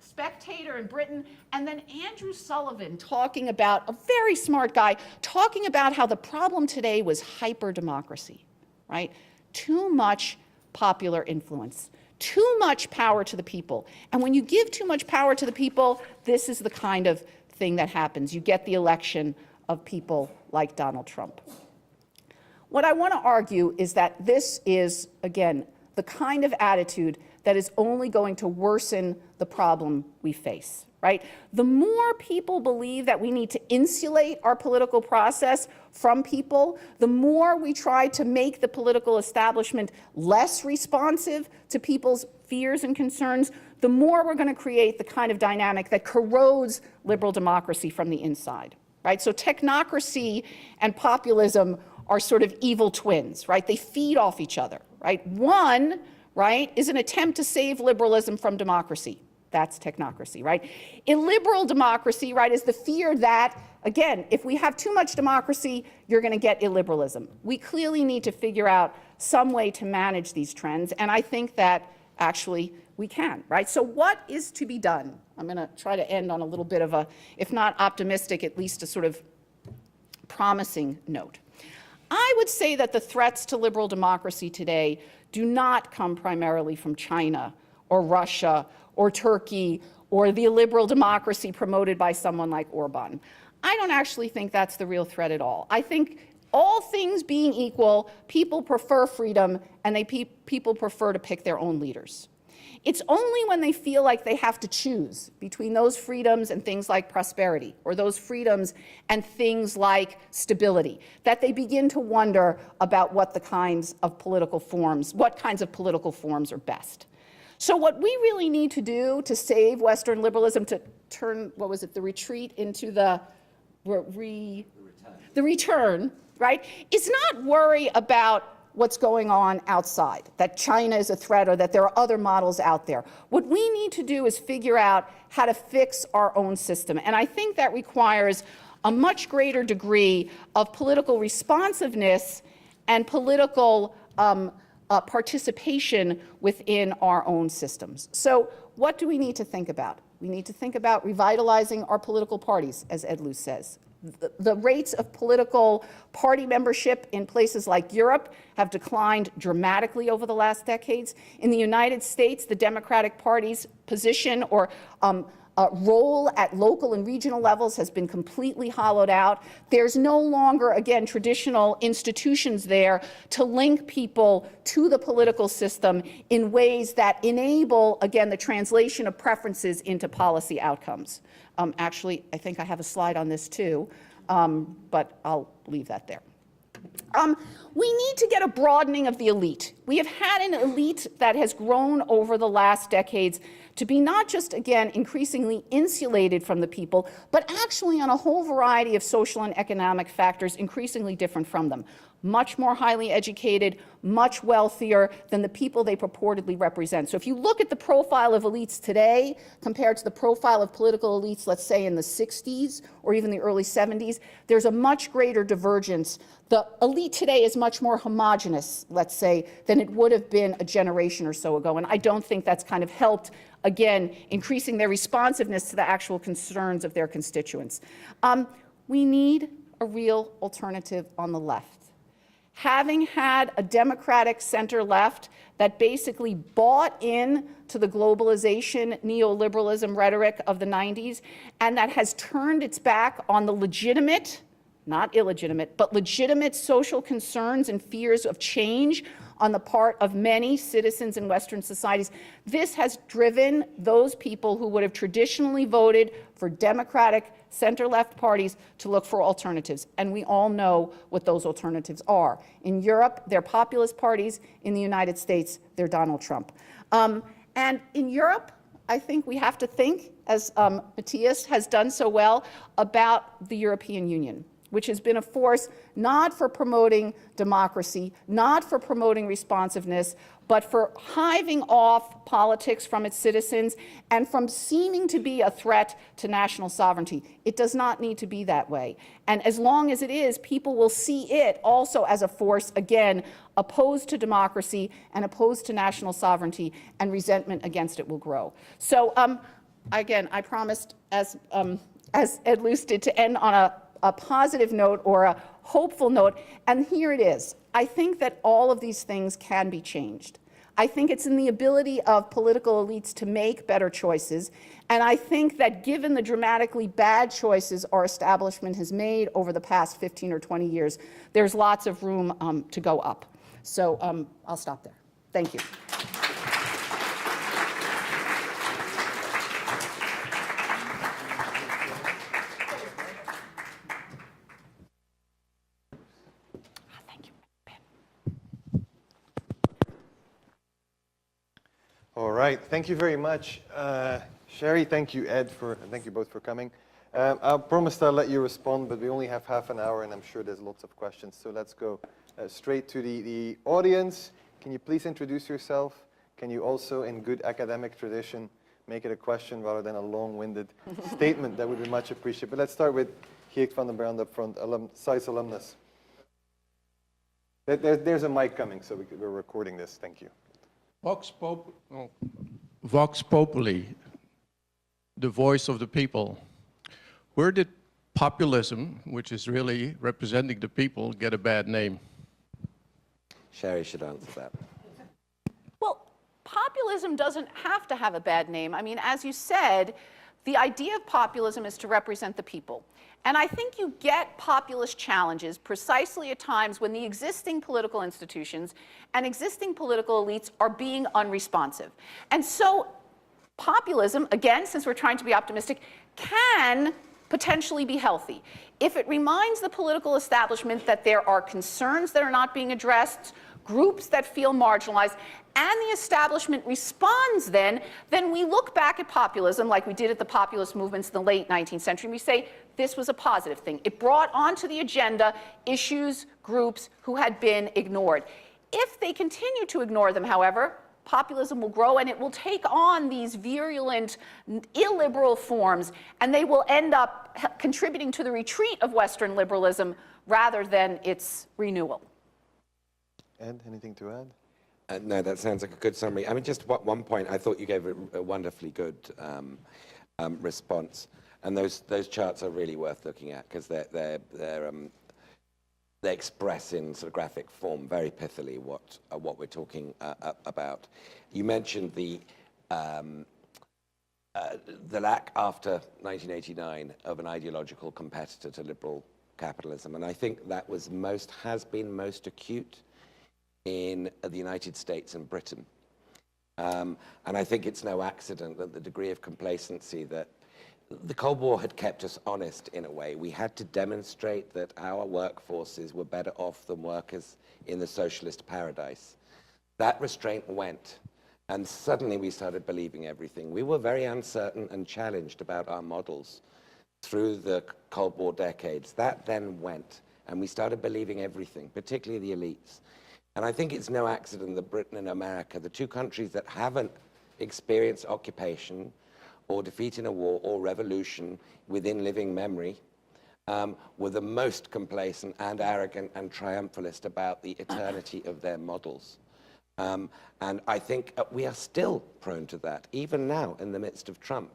Spectator in Britain, and then Andrew Sullivan talking about, a very smart guy, talking about how the problem today was hyper-democracy, right? Too much popular influence, too much power to the people. And when you give too much power to the people, this is the kind of thing that happens. You get the election of people like Donald Trump. What I want to argue is that this is, again, the kind of attitude that is only going to worsen the problem we face, right? The more people believe that we need to insulate our political process from people, the more we try to make the political establishment less responsive to people's fears and concerns, the more we're going to create the kind of dynamic that corrodes liberal democracy from the inside, right? So technocracy and populism are sort of evil twins, right? They feed off each other, right? One, right, is an attempt to save liberalism from democracy, That's technocracy, right? Illiberal democracy, right, is the fear that, again, if we have too much democracy, you're going to get illiberalism. We clearly need to figure out some way to manage these trends, and I think that actually we can, right? So what is to be done? I'm going to try to end on a little bit of a, if not optimistic, at least a sort of promising note. I would say that the threats to liberal democracy today do not come primarily from China or Russia or Turkey or the illiberal democracy promoted by someone like Orban. I don't actually think that's the real threat at all. I think all things being equal, people prefer freedom and people prefer to pick their own leaders. It's only when they feel like they have to choose between those freedoms and things like prosperity, or those freedoms and things like stability, that they begin to wonder about what kinds of political forms are best. So what we really need to do to save Western liberalism, to turn, the retreat into the return, right, is not worry about what's going on outside, that China is a threat or that there are other models out there. What we need to do is figure out how to fix our own system. And I think that requires a much greater degree of political responsiveness and political participation within our own systems. So what do we need to think about? We need to think about revitalizing our political parties, as Ed Luce says. The rates of political party membership in places like Europe have declined dramatically over the last decades. In the United States, the Democratic Party's position or role at local and regional levels has been completely hollowed out. There's no longer, again, traditional institutions there to link people to the political system in ways that enable, again, the translation of preferences into policy outcomes. Actually, I think I have a slide on this too, but I'll leave that there. We need to get a broadening of the elite. We have had an elite that has grown over the last decades to be not just, again, increasingly insulated from the people, but actually on a whole variety of social and economic factors increasingly different from them. Much more highly educated, much wealthier than the people they purportedly represent. So if you look at the profile of elites today compared to the profile of political elites, let's say in the 60s or even the early 70s, there's a much greater divergence. The elite today is much more homogenous, let's say, than it would have been a generation or so ago. And I don't think that's kind of helped, again, increasing their responsiveness to the actual concerns of their constituents. We need a real alternative on the left. Having had a democratic center-left that basically bought in to the globalization neoliberalism rhetoric of the 90s and that has turned its back on the legitimate, not illegitimate, but legitimate social concerns and fears of change on the part of many citizens in Western societies. This has driven those people who would have traditionally voted for democratic center-left parties to look for alternatives. And we all know what those alternatives are. In Europe, they're populist parties. In the United States, they're Donald Trump. And in Europe, I think we have to think, as Matthias has done so well, about the European Union, which has been a force not for promoting democracy, not for promoting responsiveness, but for hiving off politics from its citizens and from seeming to be a threat to national sovereignty. It does not need to be that way. And as long as it is, people will see it also as a force, again, opposed to democracy and opposed to national sovereignty, and resentment against it will grow. So again, I promised, as Ed Luce did, to end on a positive note or a hopeful note, and here it is. I think that all of these things can be changed. I think it's in the ability of political elites to make better choices, and I think that given the dramatically bad choices our establishment has made over the past 15 or 20 years, there's lots of room to go up. So I'll stop there. Thank you. All right, thank you very much. Sherry, thank you, Ed, and thank you both for coming. I promised I'll let you respond, but we only have half an hour, and I'm sure there's lots of questions. So let's go straight to the audience. Can you please introduce yourself? Can you also, in good academic tradition, make it a question rather than a long-winded statement, that would be much appreciated. But let's start with Geert van den Brand up front, SAIS alumnus. There's a mic coming, so we're recording this. Thank you. Vox Populi, the voice of the people. Where did populism, which is really representing the people, get a bad name? Sherry should answer that. Well, populism doesn't have to have a bad name. I mean, as you said, the idea of populism is to represent the people. And I think you get populist challenges precisely at times when the existing political institutions and existing political elites are being unresponsive. And so populism, again, since we're trying to be optimistic, can potentially be healthy. If it reminds the political establishment that there are concerns that are not being addressed, groups that feel marginalized, and the establishment responds then we look back at populism like we did at the populist movements in the late 19th century, and we say, this was a positive thing. It brought onto the agenda issues, groups who had been ignored. If they continue to ignore them, however, populism will grow and it will take on these virulent, illiberal forms, and they will end up contributing to the retreat of Western liberalism rather than its renewal. Ed, anything to add? No, that sounds like a good summary. I mean, just one point, I thought you gave a wonderfully good response. And those charts are really worth looking at because they express in sort of graphic form very pithily what we're talking about. You mentioned the lack after 1989 of an ideological competitor to liberal capitalism, and I think that has been most acute in the United States and Britain. And I think it's no accident that the degree of complacency that the Cold War had kept us honest in a way. We had to demonstrate that our workforces were better off than workers in the socialist paradise. That restraint went, and suddenly we started believing everything. We were very uncertain and challenged about our models through the Cold War decades. That then went, and we started believing everything, particularly the elites. And I think it's no accident that Britain and America, the two countries that haven't experienced occupation or defeat in a war or revolution within living memory, were the most complacent and arrogant and triumphalist about the eternity of their models. And I think we are still prone to that, even now in the midst of Trump.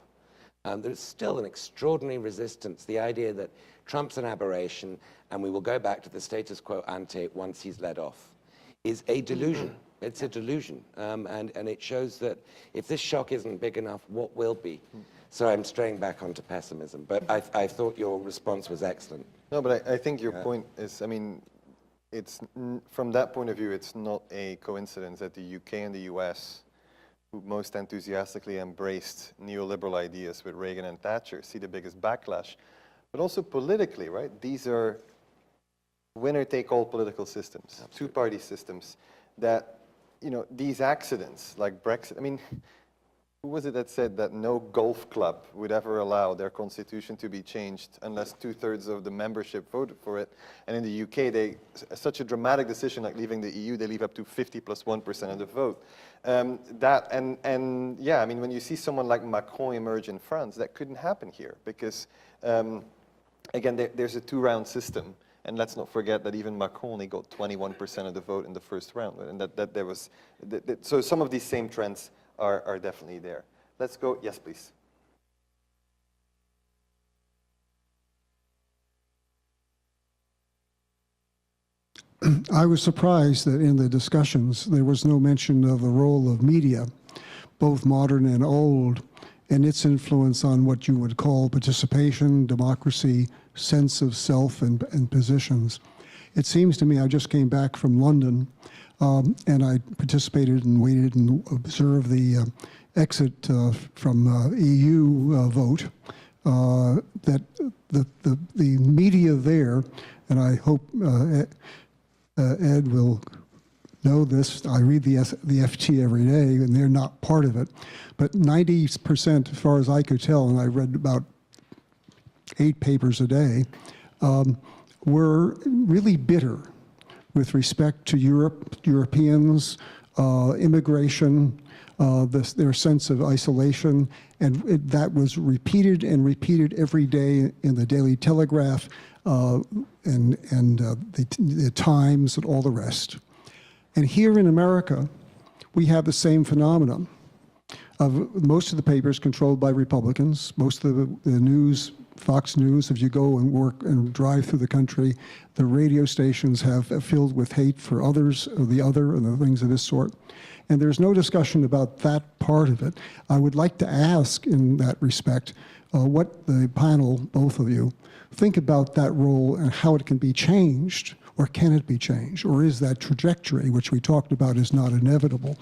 There's still an extraordinary resistance. The idea that Trump's an aberration and we will go back to the status quo ante once he's led off is a delusion. It's a delusion, and it shows that if this shock isn't big enough, what will be? So I'm straying back onto pessimism, but I thought your response was excellent. No, but I think your point is, I mean, it's from that point of view, it's not a coincidence that the UK and the US, who most enthusiastically embraced neoliberal ideas with Reagan and Thatcher, see the biggest backlash. But also politically, right? These are winner-take-all political systems, two-party systems that, you know, these accidents like Brexit, I mean, who was it that said that no golf club would ever allow their constitution to be changed unless 2/3 of the membership voted for it? And in the UK, such a dramatic decision like leaving the EU, they leave up to 50 + 1% of the vote. Yeah, I mean, when you see someone like Macron emerge in France, that couldn't happen here because, again, there's a two-round system. And let's not forget that even Macron only got 21% of the vote in the first round, and that there was. So some of these same trends are definitely there. Let's go. Yes, please. I was surprised that in the discussions there was no mention of the role of media, both modern and old, and its influence on what you would call participation, democracy, sense of self and positions. It seems to me, I just came back from London and I participated and waited and observed the exit from EU vote, that the media there, and I hope Ed will know this, I read the FT every day and they're not part of it, but 90%, as far as I could tell, and I read about 8 papers a day, were really bitter with respect to Europeans, immigration, their sense of isolation, and that was repeated and repeated every day in the Daily Telegraph and the Times and all the rest. And here in America, we have the same phenomenon. Most of the papers controlled by Republicans, most of the news, Fox News, if you go and work and drive through the country, the radio stations have filled with hate for others, or the other, and the things of this sort. And there's no discussion about that part of it. I would like to ask in that respect what the panel, both of you, think about that role and how it can be changed, or can it be changed? Or is that trajectory, which we talked about is not inevitable,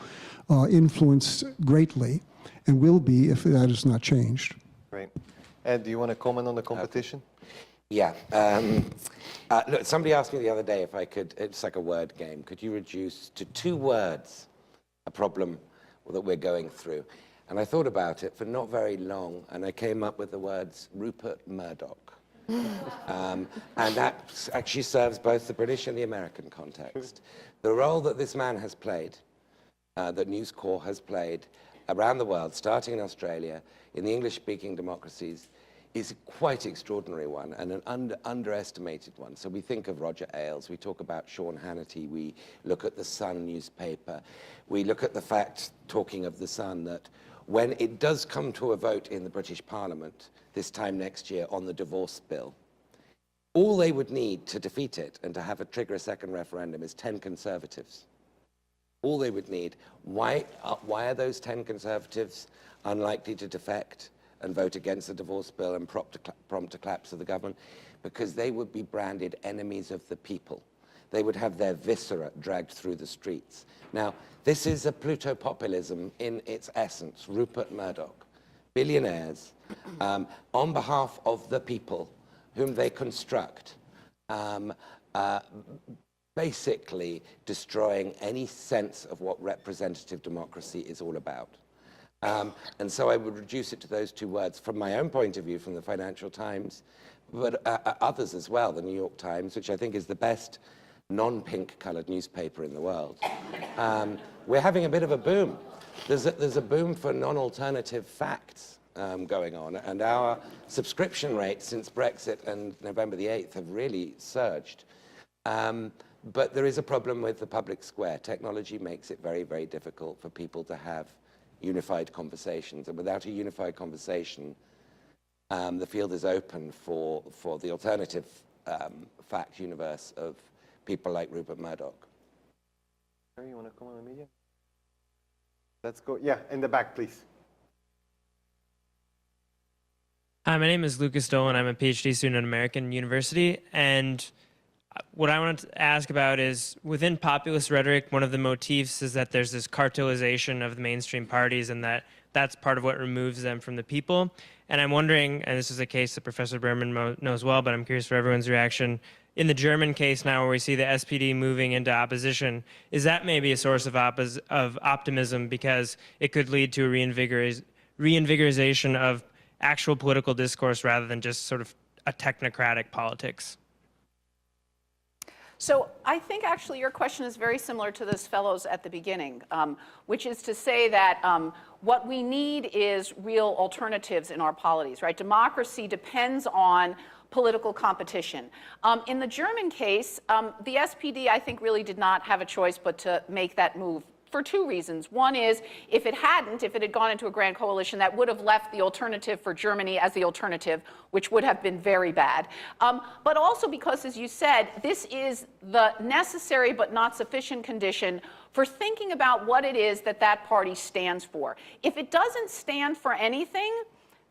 influenced greatly and will be if that is not changed? Great. Ed, do you want to comment on the competition? Yeah. Look, somebody asked me the other day if I could, it's like a word game, could you reduce to 2 words a problem that we're going through? And I thought about it for not very long, and I came up with the words Rupert Murdoch. And that actually serves both the British and the American context. The role that this man has played, that News Corps has played around the world, starting in Australia, in the English-speaking democracies, is a quite extraordinary one and an underestimated one. So we think of Roger Ailes, we talk about Sean Hannity, we look at the Sun newspaper, we look at the fact, talking of the Sun, that when it does come to a vote in the British Parliament this time next year on the divorce bill, all they would need to defeat it and to have it trigger a second referendum is 10 Conservatives. All they would need. Why are those 10 Conservatives unlikely to defect and vote against the divorce bill and prompt a collapse of the government? Because they would be branded enemies of the people. They would have their viscera dragged through the streets. Now, this is a Pluto-populism in its essence. Rupert Murdoch, billionaires, on behalf of the people whom they construct, basically destroying any sense of what representative democracy is all about. And so I would reduce it to those 2 words from my own point of view, from the Financial Times, but others as well, the New York Times, which I think is the best non-pink colored newspaper in the world. We're having a bit of a boom. There's a boom for non-alternative facts going on, and our subscription rates since Brexit and November the 8th have really surged. But there is a problem with the public square. Technology makes it very, very difficult for people to have unified conversations. And without a unified conversation, the field is open for the alternative fact universe of people like Rupert Murdoch. You want to comment on the media? Let's go. Yeah, in the back, please. Hi, my name is Lucas Dolan. I'm a PhD student at American University, and what I wanted to ask about is, within populist rhetoric, one of the motifs is that there's this cartelization of the mainstream parties, and that's part of what removes them from the people. And I'm wondering, and this is a case that Professor Berman knows well, but I'm curious for everyone's reaction, in the German case now where we see the SPD moving into opposition, is that maybe a source of optimism because it could lead to a reinvigorization of actual political discourse rather than just sort of a technocratic politics? So I think actually your question is very similar to this fellow's at the beginning, which is to say that what we need is real alternatives in our polities, right? Democracy depends on political competition. In the German case, the SPD, I think, really did not have a choice but to make that move for 2 reasons. One is, if it had gone into a grand coalition, that would have left the alternative for Germany as the alternative, which would have been very bad. But also because, as you said, this is the necessary but not sufficient condition for thinking about what it is that that party stands for. If it doesn't stand for anything,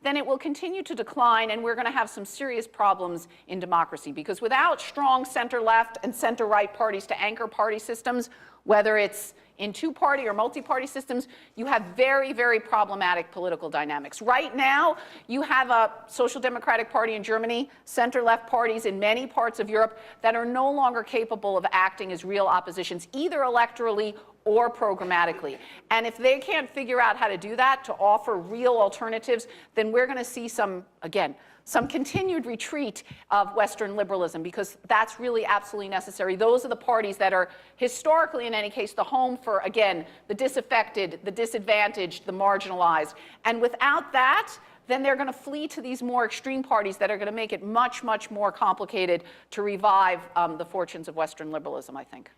then it will continue to decline, and we're going to have some serious problems in democracy. Because without strong center-left and center-right parties to anchor party systems, whether it's in 2-party or multi-party systems, you have very, very problematic political dynamics. Right now, you have a Social Democratic Party in Germany, center-left parties in many parts of Europe that are no longer capable of acting as real oppositions, either electorally or programmatically. And if they can't figure out how to do that, to offer real alternatives, then we're going to see some, again, some continued retreat of Western liberalism, because that's really absolutely necessary. Those are the parties that are historically, in any case, the home for, again, the disaffected, the disadvantaged, the marginalized. And without that, then they're going to flee to these more extreme parties that are going to make it much, much more complicated to revive the fortunes of Western liberalism, I think.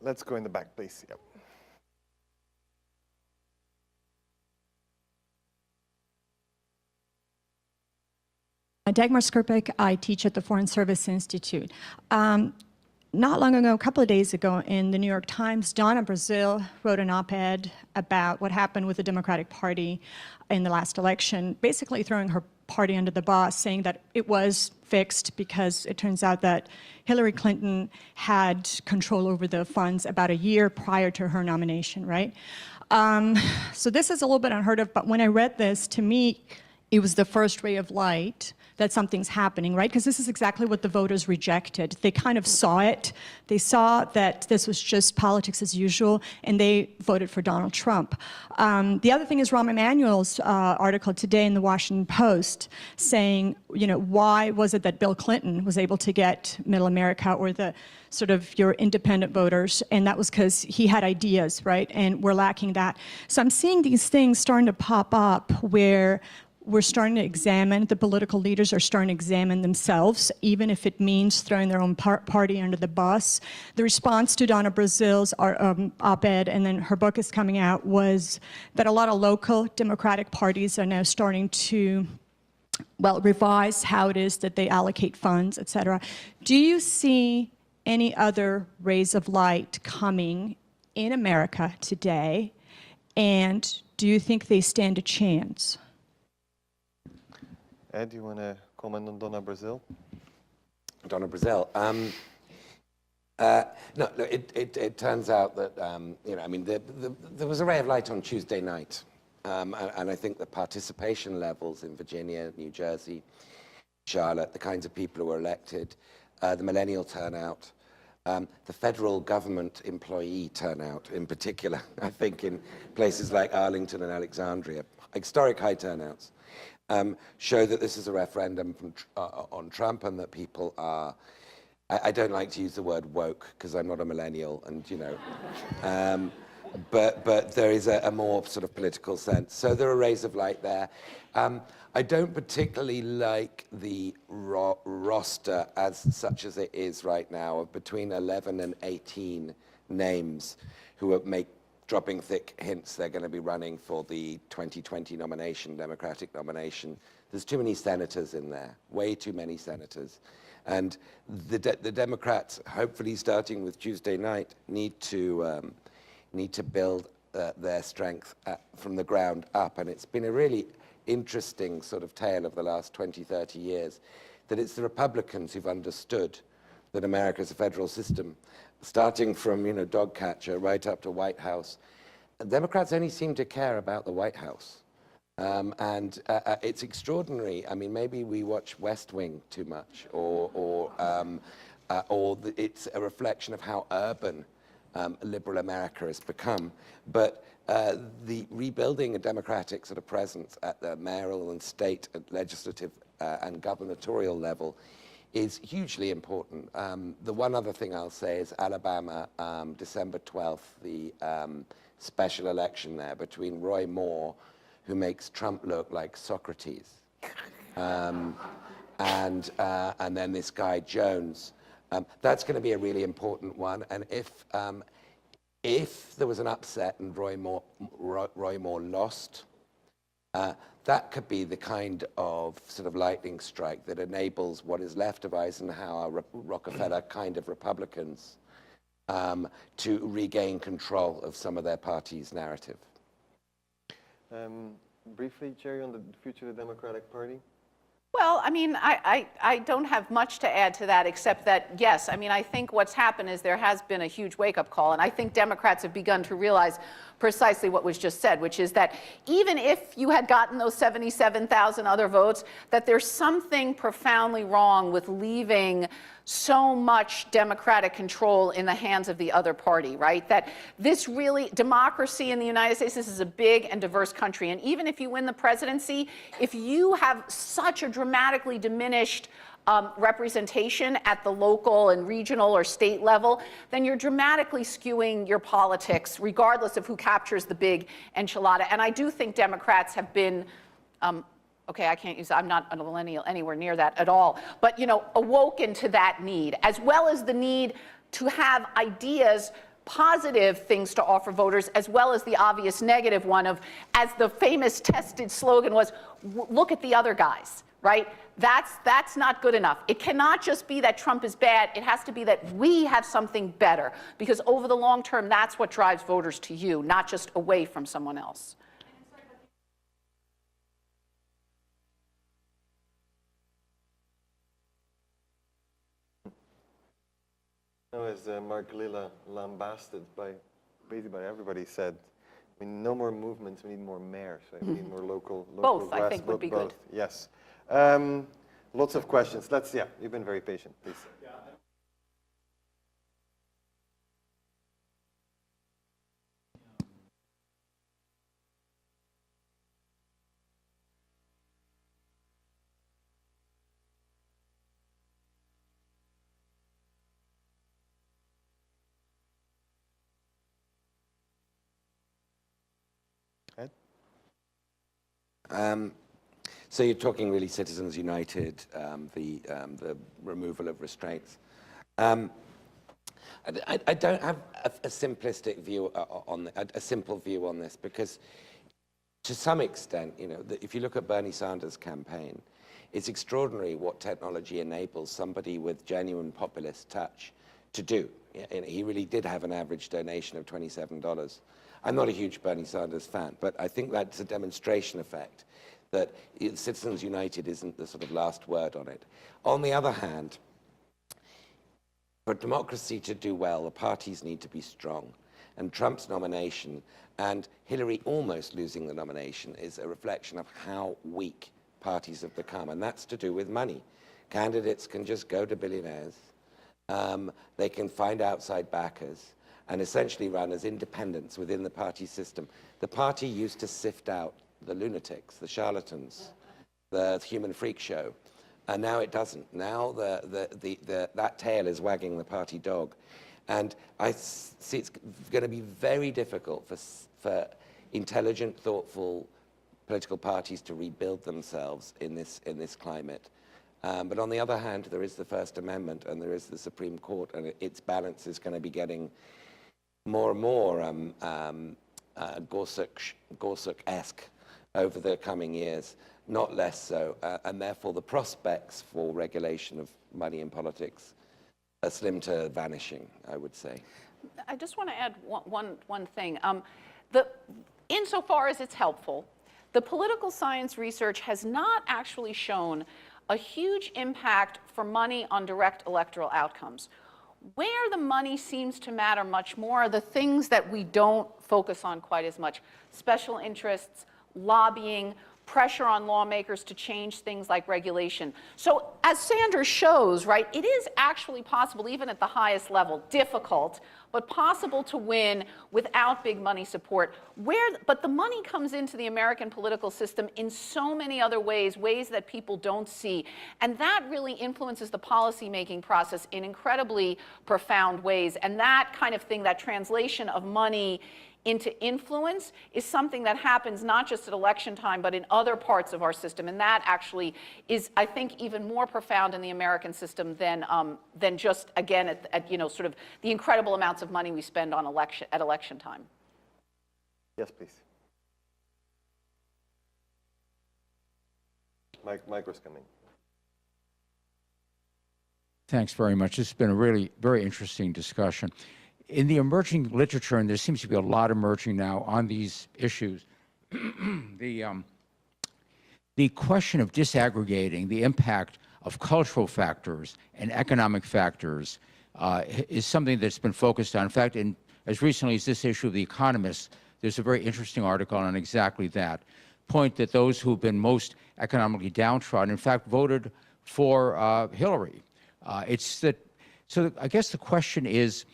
Let's go in the back, please. Yep. Dagmar Skrpek, I teach at the Foreign Service Institute. Not long ago, a couple of days ago, in the New York Times, Donna Brazile wrote an op-ed about what happened with the Democratic Party in the last election, basically throwing her party under the bus, saying that it was fixed because it turns out that Hillary Clinton had control over the funds about a year prior to her nomination, right? So this is a little bit unheard of, but when I read this, to me, it was the first ray of light that something's happening, right? Because this is exactly what the voters rejected. They kind of saw it. They saw that this was just politics as usual, and they voted for Donald Trump. The other thing is Rahm Emanuel's article today in the Washington Post saying, you know, why was it that Bill Clinton was able to get Middle America or the sort of your independent voters, and that was because he had ideas, right? And we're lacking that. So I'm seeing these things starting to pop up where we're starting to examine, the political leaders are starting to examine themselves, even if it means throwing their own party under the bus. The response to Donna Brazile's op-ed, and then her book is coming out, was that a lot of local Democratic parties are now starting to, well, revise how it is that they allocate funds, et cetera. Do you see any other rays of light coming in America today? And do you think they stand a chance? Ed, do you want to comment on Donna Brazile? Donna Brazile. No, it turns out that, you know, I mean, there was a ray of light on Tuesday night. And I think the participation levels in Virginia, New Jersey, Charlotte, the kinds of people who were elected, the millennial turnout, the federal government employee turnout in particular, I think in places like Arlington and Alexandria, historic high turnouts. Show that this is a referendum from, on Trump, and that people are, I don't like to use the word woke because I'm not a millennial, and you know, but there is a more sort of political sense. So there are rays of light there. I don't particularly like the roster as such as it is right now, of between 11 and 18 names who are dropping thick hints they're going to be running for the 2020 nomination, Democratic nomination. There's too many senators in there, way too many senators. And the Democrats, hopefully starting with Tuesday night, need to build their strength from the ground up. And it's been a really interesting sort of tale of the last 20, 30 years, that it's the Republicans who've understood that America's a federal system, starting from, you know, dog catcher right up to White House. Democrats only seem to care about the White House. It's extraordinary. I mean, maybe we watch West Wing too much, or it's a reflection of how urban liberal America has become. But the rebuilding a democratic sort of presence at the mayoral and state and legislative and gubernatorial level is hugely important. The one other thing I'll say is Alabama, December 12th, the special election there between Roy Moore, who makes Trump look like Socrates, and then this guy Jones. That's going to be a really important one. And if there was an upset and Roy Moore lost, that could be the kind of sort of lightning strike that enables what is left of Eisenhower, Rockefeller kind of Republicans to regain control of some of their party's narrative. Briefly, Jerry, on the future of the Democratic Party? Well, I mean, I don't have much to add to that, except that, yes, I mean, I think what's happened is there has been a huge wake-up call, and I think Democrats have begun to realize precisely what was just said, which is that even if you had gotten those 77,000 other votes, that there's something profoundly wrong with leaving so much democratic control in the hands of the other party, right? That this really, democracy in the United States, this is a big and diverse country. And even if you win the presidency, if you have such a dramatically diminished representation at the local and regional or state level, then you're dramatically skewing your politics, regardless of who captures the big enchilada. And I do think Democrats have been, okay, I can't use, I'm not a millennial anywhere near that at all, but, you know, awoken to that need, as well as the need to have ideas, positive things to offer voters, as well as the obvious negative one of, as the famous tested slogan was, look at the other guys, right? That's not good enough. It cannot just be that Trump is bad. It has to be that we have something better, because over the long term, that's what drives voters to you, not just away from someone else. No, as Mark Lilla lambasted basically by everybody said, we need no more movements, we need more mayors. Right? We need more local Both, I think, would be good. Yes. Lots of questions. Yeah, you've been very patient, please. So you're talking really Citizens United, the removal of restraints. I don't have a simplistic view on a simple view on this, because to some extent, you know, if you look at Bernie Sanders' campaign, it's extraordinary what technology enables somebody with genuine populist touch to do. He really did have an average donation of $27. I'm not a huge Bernie Sanders fan, but I think that's a demonstration effect that Citizens United isn't the sort of last word on it. On the other hand, for democracy to do well, the parties need to be strong. And Trump's nomination and Hillary almost losing the nomination is a reflection of how weak parties have become. And that's to do with money. Candidates can just go to billionaires. They can find outside backers and essentially run as independents within the party system. The party used to sift out the lunatics, the charlatans, the human freak show, and now it doesn't. Now that tail is wagging the party dog, and I see it's going to be very difficult for intelligent, thoughtful political parties to rebuild themselves in this climate. But on the other hand, there is the First Amendment, and there is the Supreme Court, and its balance is going to be getting more and more Gorsuch-esque over the coming years, not less so, and therefore the prospects for regulation of money in politics are slim to vanishing, I would say. I just want to add one thing. Insofar as it's helpful, the political science research has not actually shown a huge impact for money on direct electoral outcomes. Where the money seems to matter much more are the things that we don't focus on quite as much: special interests, lobbying, pressure on lawmakers to change things like regulation. So as Sanders shows, right, it is actually possible, even at the highest level, difficult, but possible to win without big money support. But the money comes into the American political system in so many other ways that people don't see. And that really influences the policymaking process in incredibly profound ways. And that kind of thing, that translation of money into influence, is something that happens not just at election time, but in other parts of our system. And that actually is, I think, even more profound in the American system than just, again, at you know, sort of the incredible amounts of money we spend on election time. Yes, please. Mike was coming. Thanks very much. This has been a really very interesting discussion. In the emerging literature, and there seems to be a lot emerging now on these issues, the the question of disaggregating the impact of cultural factors and economic factors is something that's been focused on. In fact, as recently as this issue of The Economist, there's a very interesting article on exactly that point, that those who've been most economically downtrodden, in fact, voted for Hillary. So I guess the question is,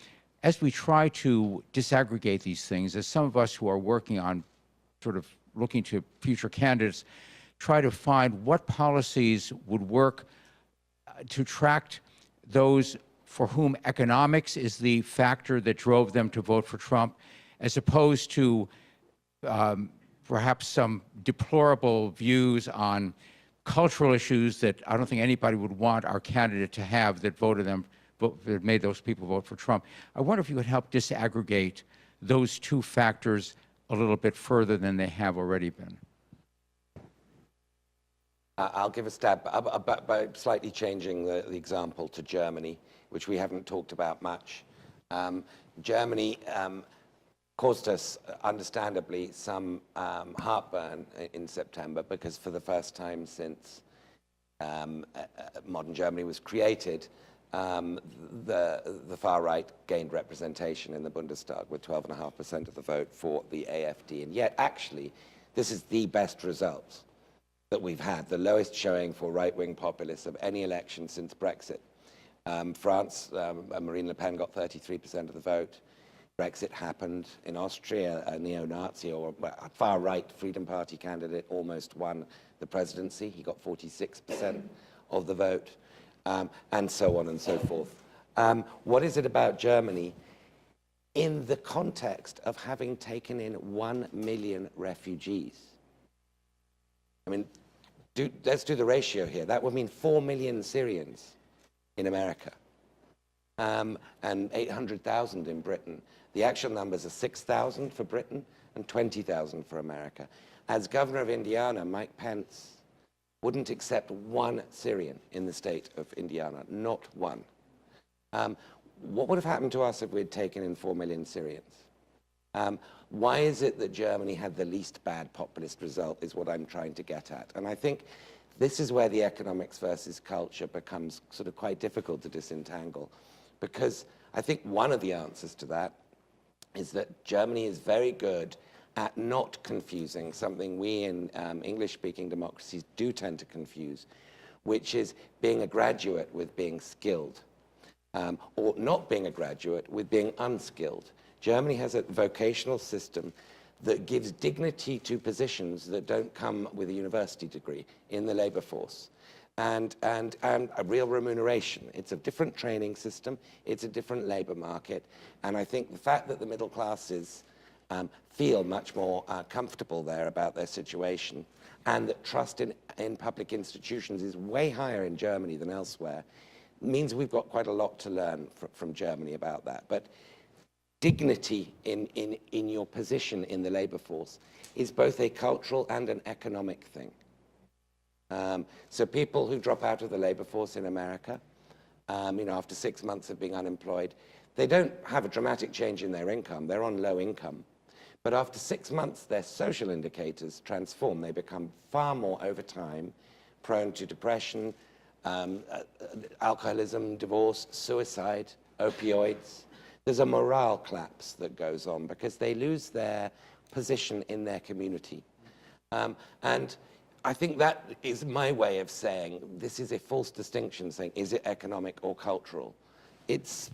as we try to disaggregate these things, as some of us who are working on sort of looking to future candidates, try to find what policies would work to attract those for whom economics is the factor that drove them to vote for Trump, as opposed to perhaps some deplorable views on cultural issues that I don't think anybody would want our candidate to have that that made those people vote for Trump. I wonder if you could help disaggregate those two factors a little bit further than they have already been. I'll give a stab by slightly changing the example to Germany, which we haven't talked about much. Germany caused us, understandably, some heartburn in September, because for the first time since modern Germany was created, the far right gained representation in the Bundestag with 12.5% of the vote for the AfD. And yet, actually, this is the best result that we've had, the lowest showing for right-wing populists of any election since Brexit. France, Marine Le Pen got 33% of the vote. Brexit happened. In Austria, a neo-Nazi or a far-right Freedom Party candidate almost won the presidency. He got 46% of the vote, and so on and so forth. What is it about Germany in the context of having taken in 1 million refugees? I mean, let's do the ratio here. That would mean 4 million Syrians in America, and 800,000 in Britain. The actual numbers are 6,000 for Britain and 20,000 for America. As governor of Indiana, Mike Pence wouldn't accept one Syrian in the state of Indiana, not one. What would have happened to us if we'd taken in 4 million Syrians? Why is it that Germany had the least bad populist result is what I'm trying to get at. And I think this is where the economics versus culture becomes sort of quite difficult to disentangle, because I think one of the answers to that is that Germany is very good at not confusing something we in English-speaking democracies do tend to confuse, which is being a graduate with being skilled, or not being a graduate with being unskilled. Germany has a vocational system that gives dignity to positions that don't come with a university degree in the labor force, and a real remuneration. It's a different training system, it's a different labor market, and I think the fact that the middle classes feel much more comfortable there about their situation, and that trust in public institutions is way higher in Germany than elsewhere, means we've got quite a lot to learn from Germany about that. But dignity in your position in the labor force is both a cultural and an economic thing. So people who drop out of the labor force in America, after 6 months of being unemployed, they don't have a dramatic change in their income. They're on low income. But after 6 months, their social indicators transform. They become far more, over time, prone to depression, alcoholism, divorce, suicide, opioids. There's a morale collapse that goes on because they lose their position in their community. And I think that is my way of saying this is a false distinction, saying is it economic or cultural? It's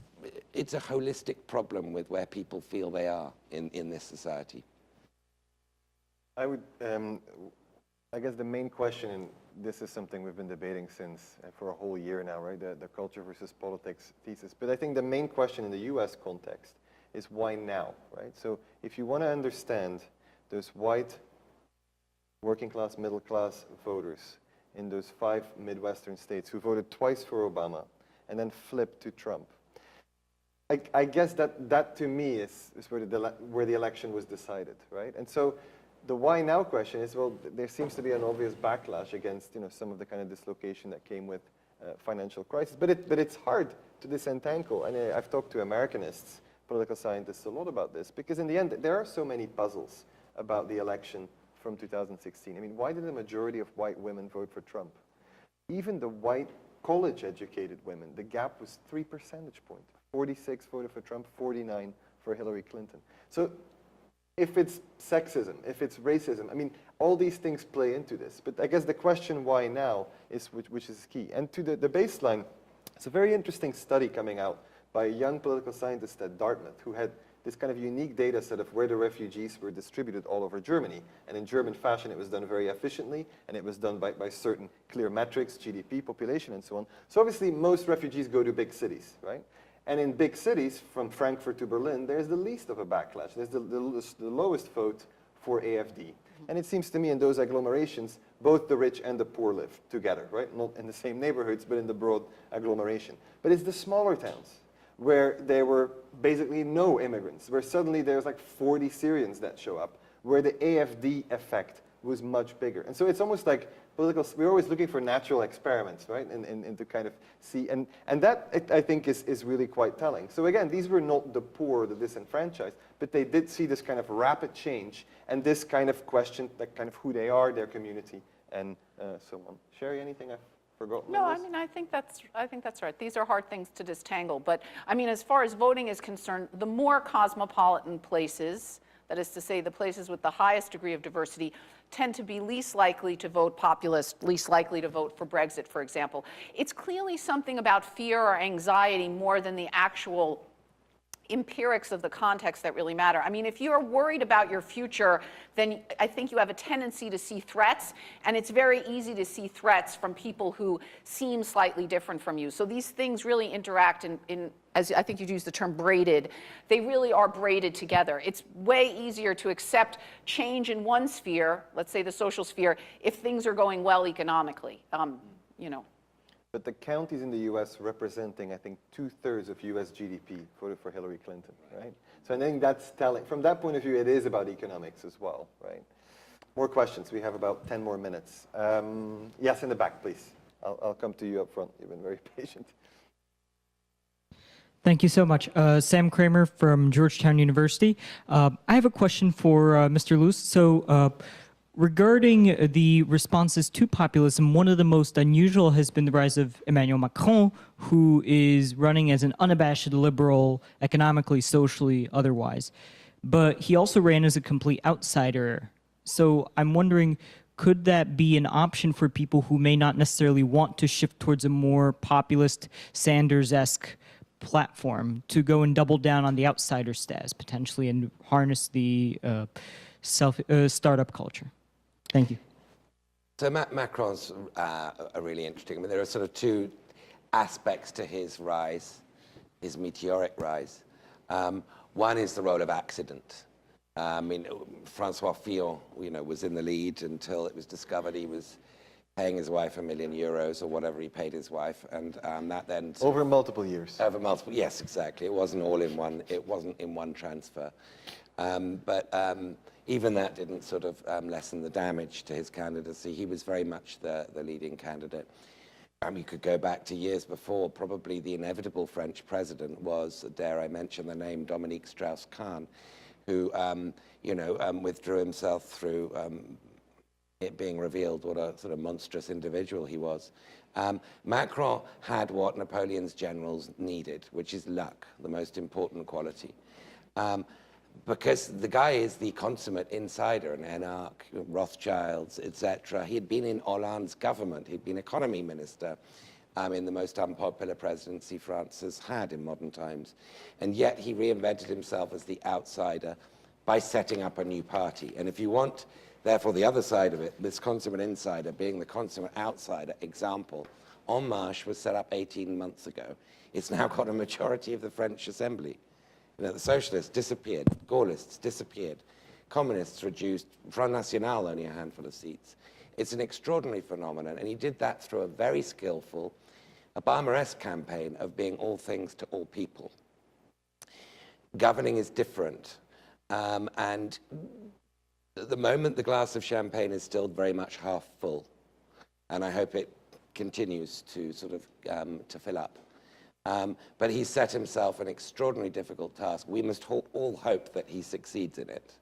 a holistic problem with where people feel they are in this society. I would, I guess the main question, and this is something we've been debating since for a whole year now, right? The culture versus politics thesis. But I think the main question in the US context is why now, right? So if you want to understand those white, working class, middle class voters in those 5 Midwestern states who voted twice for Obama and then flipped to Trump, I guess that to me is where the election was decided, right? And so the why now question is, well, there seems to be an obvious backlash against some of the kind of dislocation that came with financial crisis, but it's hard to disentangle. And I've talked to Americanists, political scientists, a lot about this, because in the end there are so many puzzles about the election from 2016. I mean, why did the majority of white women vote for Trump? Even the white college-educated women, the gap was 3 percentage points. 46 voted for Trump, 49 for Hillary Clinton. So if it's sexism, if it's racism, I mean, all these things play into this. But I guess the question why now is which is key. And to the baseline, it's a very interesting study coming out by a young political scientist at Dartmouth who had this kind of unique data set of where the refugees were distributed all over Germany. And in German fashion, it was done very efficiently, and it was done by certain clear metrics, GDP, population, and so on. So obviously, most refugees go to big cities, right? And in big cities, from Frankfurt to Berlin, there's the least of a backlash. There's the lowest vote for AfD. And it seems to me in those agglomerations, both the rich and the poor live together, right? Not in the same neighborhoods, but in the broad agglomeration. But it's the smaller towns where there were basically no immigrants, where suddenly there's like 40 Syrians that show up, where the AfD effect was much bigger. And so it's almost like we're always looking for natural experiments, right? And to kind of see, and that I think is really quite telling. So again, these were not the poor, the disenfranchised, but they did see this kind of rapid change and this kind of question, like kind of who they are, their community, and so on. Sherry, anything I've forgotten? No, I mean, I think that's right. These are hard things to disentangle. But I mean, as far as voting is concerned, the more cosmopolitan places, that is to say, the places with the highest degree of diversity, tend to be least likely to vote populist, least likely to vote for Brexit, for example. It's clearly something about fear or anxiety more than the actual empirics of the context that really matter. I mean, if you're worried about your future, then I think you have a tendency to see threats, and it's very easy to see threats from people who seem slightly different from you. So these things really interact in as I think you'd use the term braided, they really are braided together. It's way easier to accept change in one sphere, let's say the social sphere, if things are going well economically, you know. But the counties in the U.S. representing, I think, 2/3 of U.S. GDP voted for Hillary Clinton, right? So I think that's telling. From that point of view, it is about economics as well, right? More questions. We have about 10 more minutes. Yes, in the back, please. I'll come to you up front. You've been very patient. Thank you so much. Sam Kramer from Georgetown University. I have a question for Mr. Luce. So regarding the responses to populism, one of the most unusual has been the rise of Emmanuel Macron, who is running as an unabashed liberal, economically, socially, otherwise. But he also ran as a complete outsider. So I'm wondering, could that be an option for people who may not necessarily want to shift towards a more populist, Sanders-esque platform to go and double down on the outsider status potentially and harness the startup culture? Thank you. So Macron's really interesting. I mean, there are sort of two aspects to his rise, his meteoric rise. One is the role of accident. I mean, Francois Fillon, was in the lead until it was discovered he was paying his wife €1 million or whatever he paid his wife, and that then over multiple years. Over multiple, yes, exactly. It wasn't all in one. It wasn't in one transfer, but even that didn't sort of lessen the damage to his candidacy. He was very much the leading candidate. You could go back to years before. Probably the inevitable French president was, dare I mention the name, Dominique Strauss-Kahn, who withdrew himself through it being revealed what a sort of monstrous individual he was. Macron had what Napoleon's generals needed, which is luck, the most important quality. Because the guy is the consummate insider, an anarch, Rothschilds, etc. He had been in Hollande's government. He'd been economy minister in the most unpopular presidency France has had in modern times. And yet he reinvented himself as the outsider by setting up a new party. And if you want, therefore, the other side of it, this consummate insider being the consummate outsider example, En Marche was set up 18 months ago. It's now got a majority of the French Assembly. The socialists disappeared, Gaullists disappeared, communists reduced, Front National only a handful of seats. It's an extraordinary phenomenon, and he did that through a very skillful, Obama-esque campaign of being all things to all people. Governing is different, and at the moment, the glass of champagne is still very much half full, and I hope it continues to sort of to fill up. But he set himself an extraordinarily difficult task. We must all hope that he succeeds in it.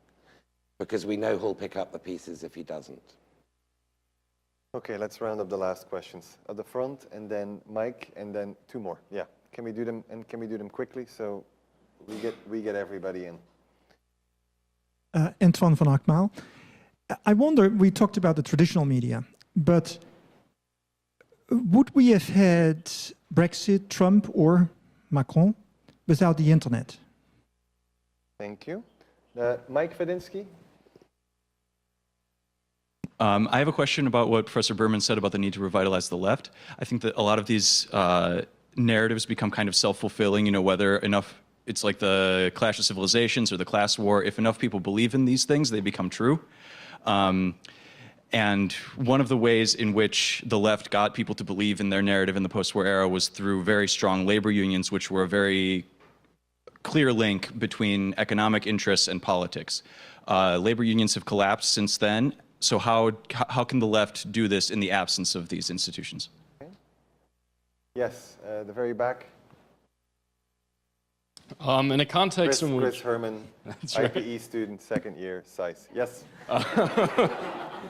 because we know who'll pick up the pieces if he doesn't. Okay, let's round up the last questions. At the front, and then Mike, and then two more. Yeah, can we do them, and can we do them quickly so we get everybody in? Antoine van Akmaal. I wonder, we talked about the traditional media, but would we have had Brexit, Trump, or Macron without the internet? Thank you. Mike Fedinsky. I have a question about what Professor Berman said about the need to revitalize the left. I think that a lot of these narratives become kind of self-fulfilling, you know, whether enough, it's like the Clash of Civilizations or the class war. If enough people believe in these things, they become true. And one of the ways in which the left got people to believe in their narrative in the post-war era was through very strong labor unions, which were a very clear link between economic interests and politics. Labor unions have collapsed since then. So how can the left do this in the absence of these institutions? Okay. Yes, the very back. In a context in which... Chris Herman, IPE student, second year, SAIS. Yes.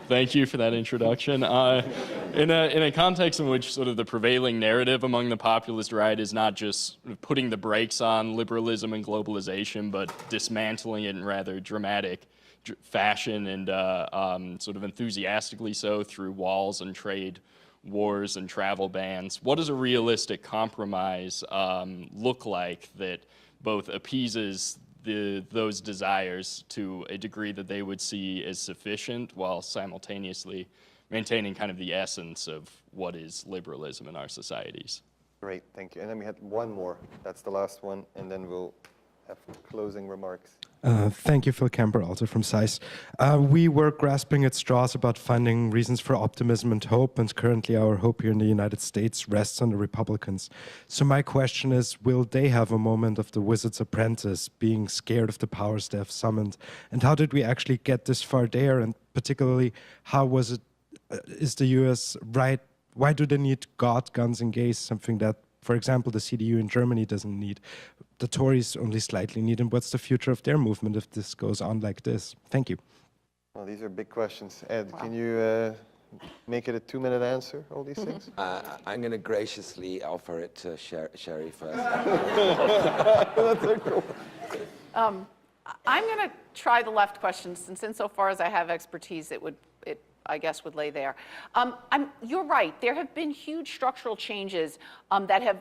Thank you for that introduction. In a context in which sort of the prevailing narrative among the populist right is not just putting the brakes on liberalism and globalization, but dismantling it in rather dramatic fashion and sort of enthusiastically so through walls and trade wars and travel bans. What does a realistic compromise look like that both appeases those desires to a degree that they would see as sufficient while simultaneously maintaining kind of the essence of what is liberalism in our societies? Great, thank you. And then we had one more. That's the last one, and then we'll have closing remarks. Thank you, Phil Kemper, also from SAIS. We were grasping at straws about finding reasons for optimism and hope, and currently our hope here in the United States rests on the Republicans. So my question is, will they have a moment of the wizard's apprentice, being scared of the powers they have summoned? And how did we actually get this far there? And particularly, how was it, is the US right? Why do they need God, guns, and gays, something that, for example, the CDU in Germany doesn't need? The Tories only slightly need, and what's the future of their movement if this goes on like this? Thank you. Well, these are big questions. Ed, can you make it a 2-minute answer, all these things? I'm going to graciously offer it to Sherry first. That's so cool. I'm going to try the left question, since insofar as I have expertise, it I guess would lay there. You're right. There have been huge structural changes that have,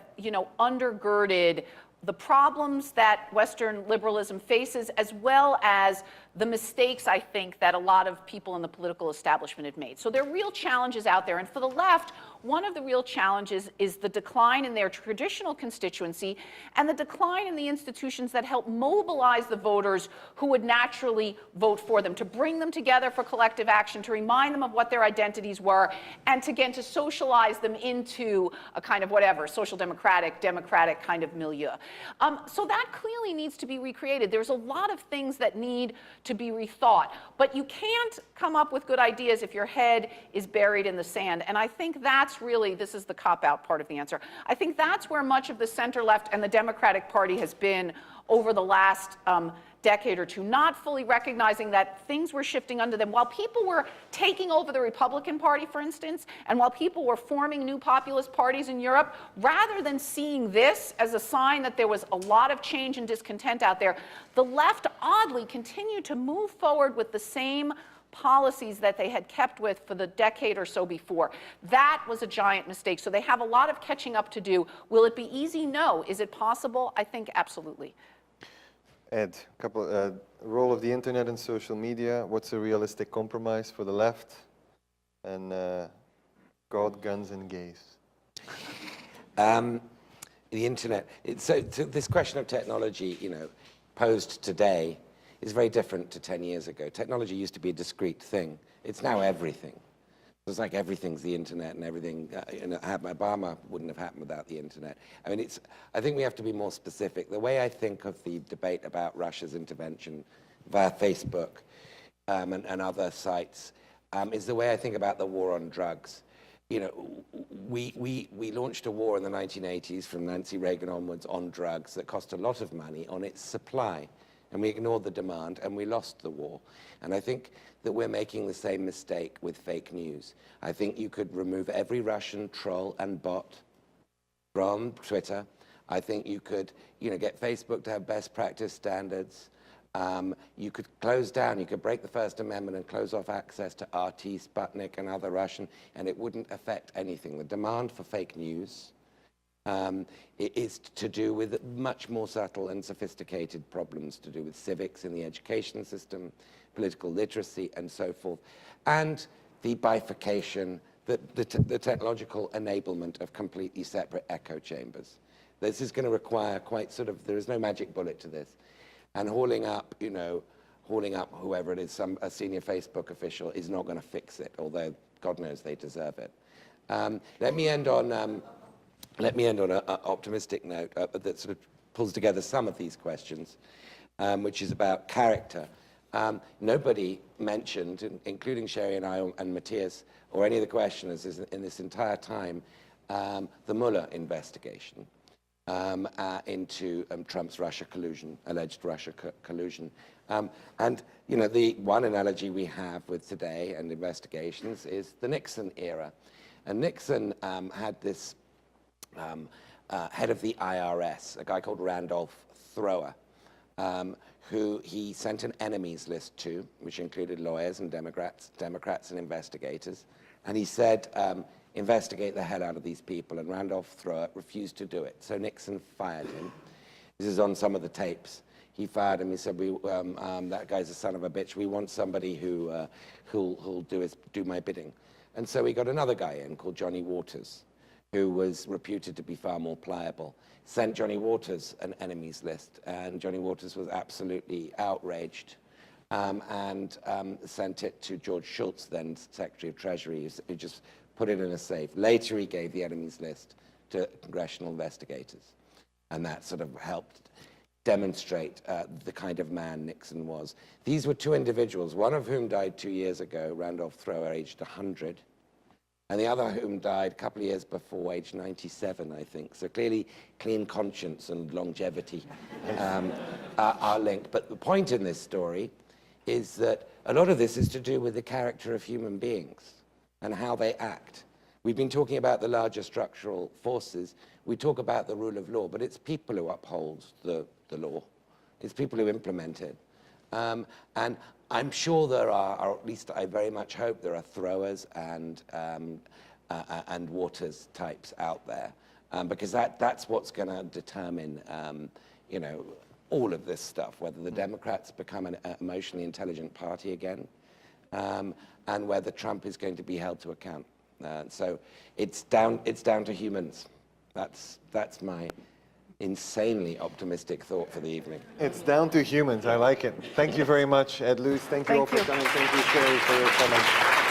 undergirded the problems that Western liberalism faces, as well as the mistakes, I think, that a lot of people in the political establishment have made. So there are real challenges out there. And for the left, one of the real challenges is the decline in their traditional constituency and the decline in the institutions that help mobilize the voters who would naturally vote for them, to bring them together for collective action, to remind them of what their identities were, and again, to socialize them into a kind of whatever, social democratic kind of milieu. So that clearly needs to be recreated. There's a lot of things that need to be rethought, but you can't come up with good ideas if your head is buried in the sand. And I think that's really, this is the cop-out part of the answer, I think that's where much of the center-left and the Democratic Party has been over the last decade or two, not fully recognizing that things were shifting under them. While people were taking over the Republican Party, for instance, and while people were forming new populist parties in Europe, rather than seeing this as a sign that there was a lot of change and discontent out there, the left oddly continued to move forward with the same policies that they had kept with for the decade or so before. That was a giant mistake. So they have a lot of catching up to do. Will it be easy? No. Is it possible? I think absolutely. Ed, role of the internet and social media. What's a realistic compromise for the left? And God, guns, and gays. The internet. So this question of technology, posed today, is very different to 10 years ago. Technology used to be a discrete thing. It's now everything. It's like everything's the internet, and everything, Obama wouldn't have happened without the internet. I mean, I think we have to be more specific. The way I think of the debate about Russia's intervention via Facebook and other sites is the way I think about the war on drugs. We launched a war in the 1980s from Nancy Reagan onwards on drugs that cost a lot of money on its supply. and we ignored the demand, and we lost the war. And I think that we're making the same mistake with fake news. I think you could remove every Russian troll and bot from Twitter. I think you could, get Facebook to have best practice standards. You could close down, you could break the First Amendment and close off access to RT, Sputnik, and other Russian, and it wouldn't affect anything. The demand for fake news it is to do with much more subtle and sophisticated problems to do with civics in the education system, political literacy, and so forth, and the bifurcation, the technological enablement of completely separate echo chambers. This is going to require there is no magic bullet to this. And hauling up whoever it is, a senior Facebook official, is not going to fix it, although God knows they deserve it. Let me end on an optimistic note that sort of pulls together some of these questions, which is about character. Nobody mentioned, including Sherry and I and Matthias, or any of the questioners in this entire time, the Mueller investigation into Trump's Russia collusion, alleged Russia collusion. And the one analogy we have with today and investigations is the Nixon era. And Nixon had this head of the IRS, a guy called Randolph Thrower, who he sent an enemies list to, which included lawyers and Democrats and investigators. And he said, investigate the hell out of these people. And Randolph Thrower refused to do it. So Nixon fired him. This is on some of the tapes. He fired him. He said, that guy's a son of a bitch. We want somebody who'll do my bidding. And so we got another guy in called Johnny Waters, who was reputed to be far more pliable. Sent Johnny Waters an enemies list, and Johnny Waters was absolutely outraged, and sent it to George Shultz, then Secretary of Treasury, who just put it in a safe. Later, he gave the enemies list to congressional investigators, and that sort of helped demonstrate the kind of man Nixon was. These were two individuals, one of whom died 2 years ago, Randolph Thrower, aged 100, and the other whom died a couple of years before, age 97, I think. So clearly, clean conscience and longevity are linked. But the point in this story is that a lot of this is to do with the character of human beings and how they act. We've been talking about the larger structural forces. We talk about the rule of law, but it's people who uphold the law. It's people who implement it. And I'm sure there are, or at least I very much hope there are Throwers and Waters types out there, because that's what's going to determine, all of this stuff, whether the Democrats become an emotionally intelligent party again, and whether Trump is going to be held to account. So it's down to humans. That's my insanely optimistic thought for the evening. It's down to humans. I like it. Thank you very much, Ed Luce. Thank you all for coming. Thank you, Sherry, for your comments.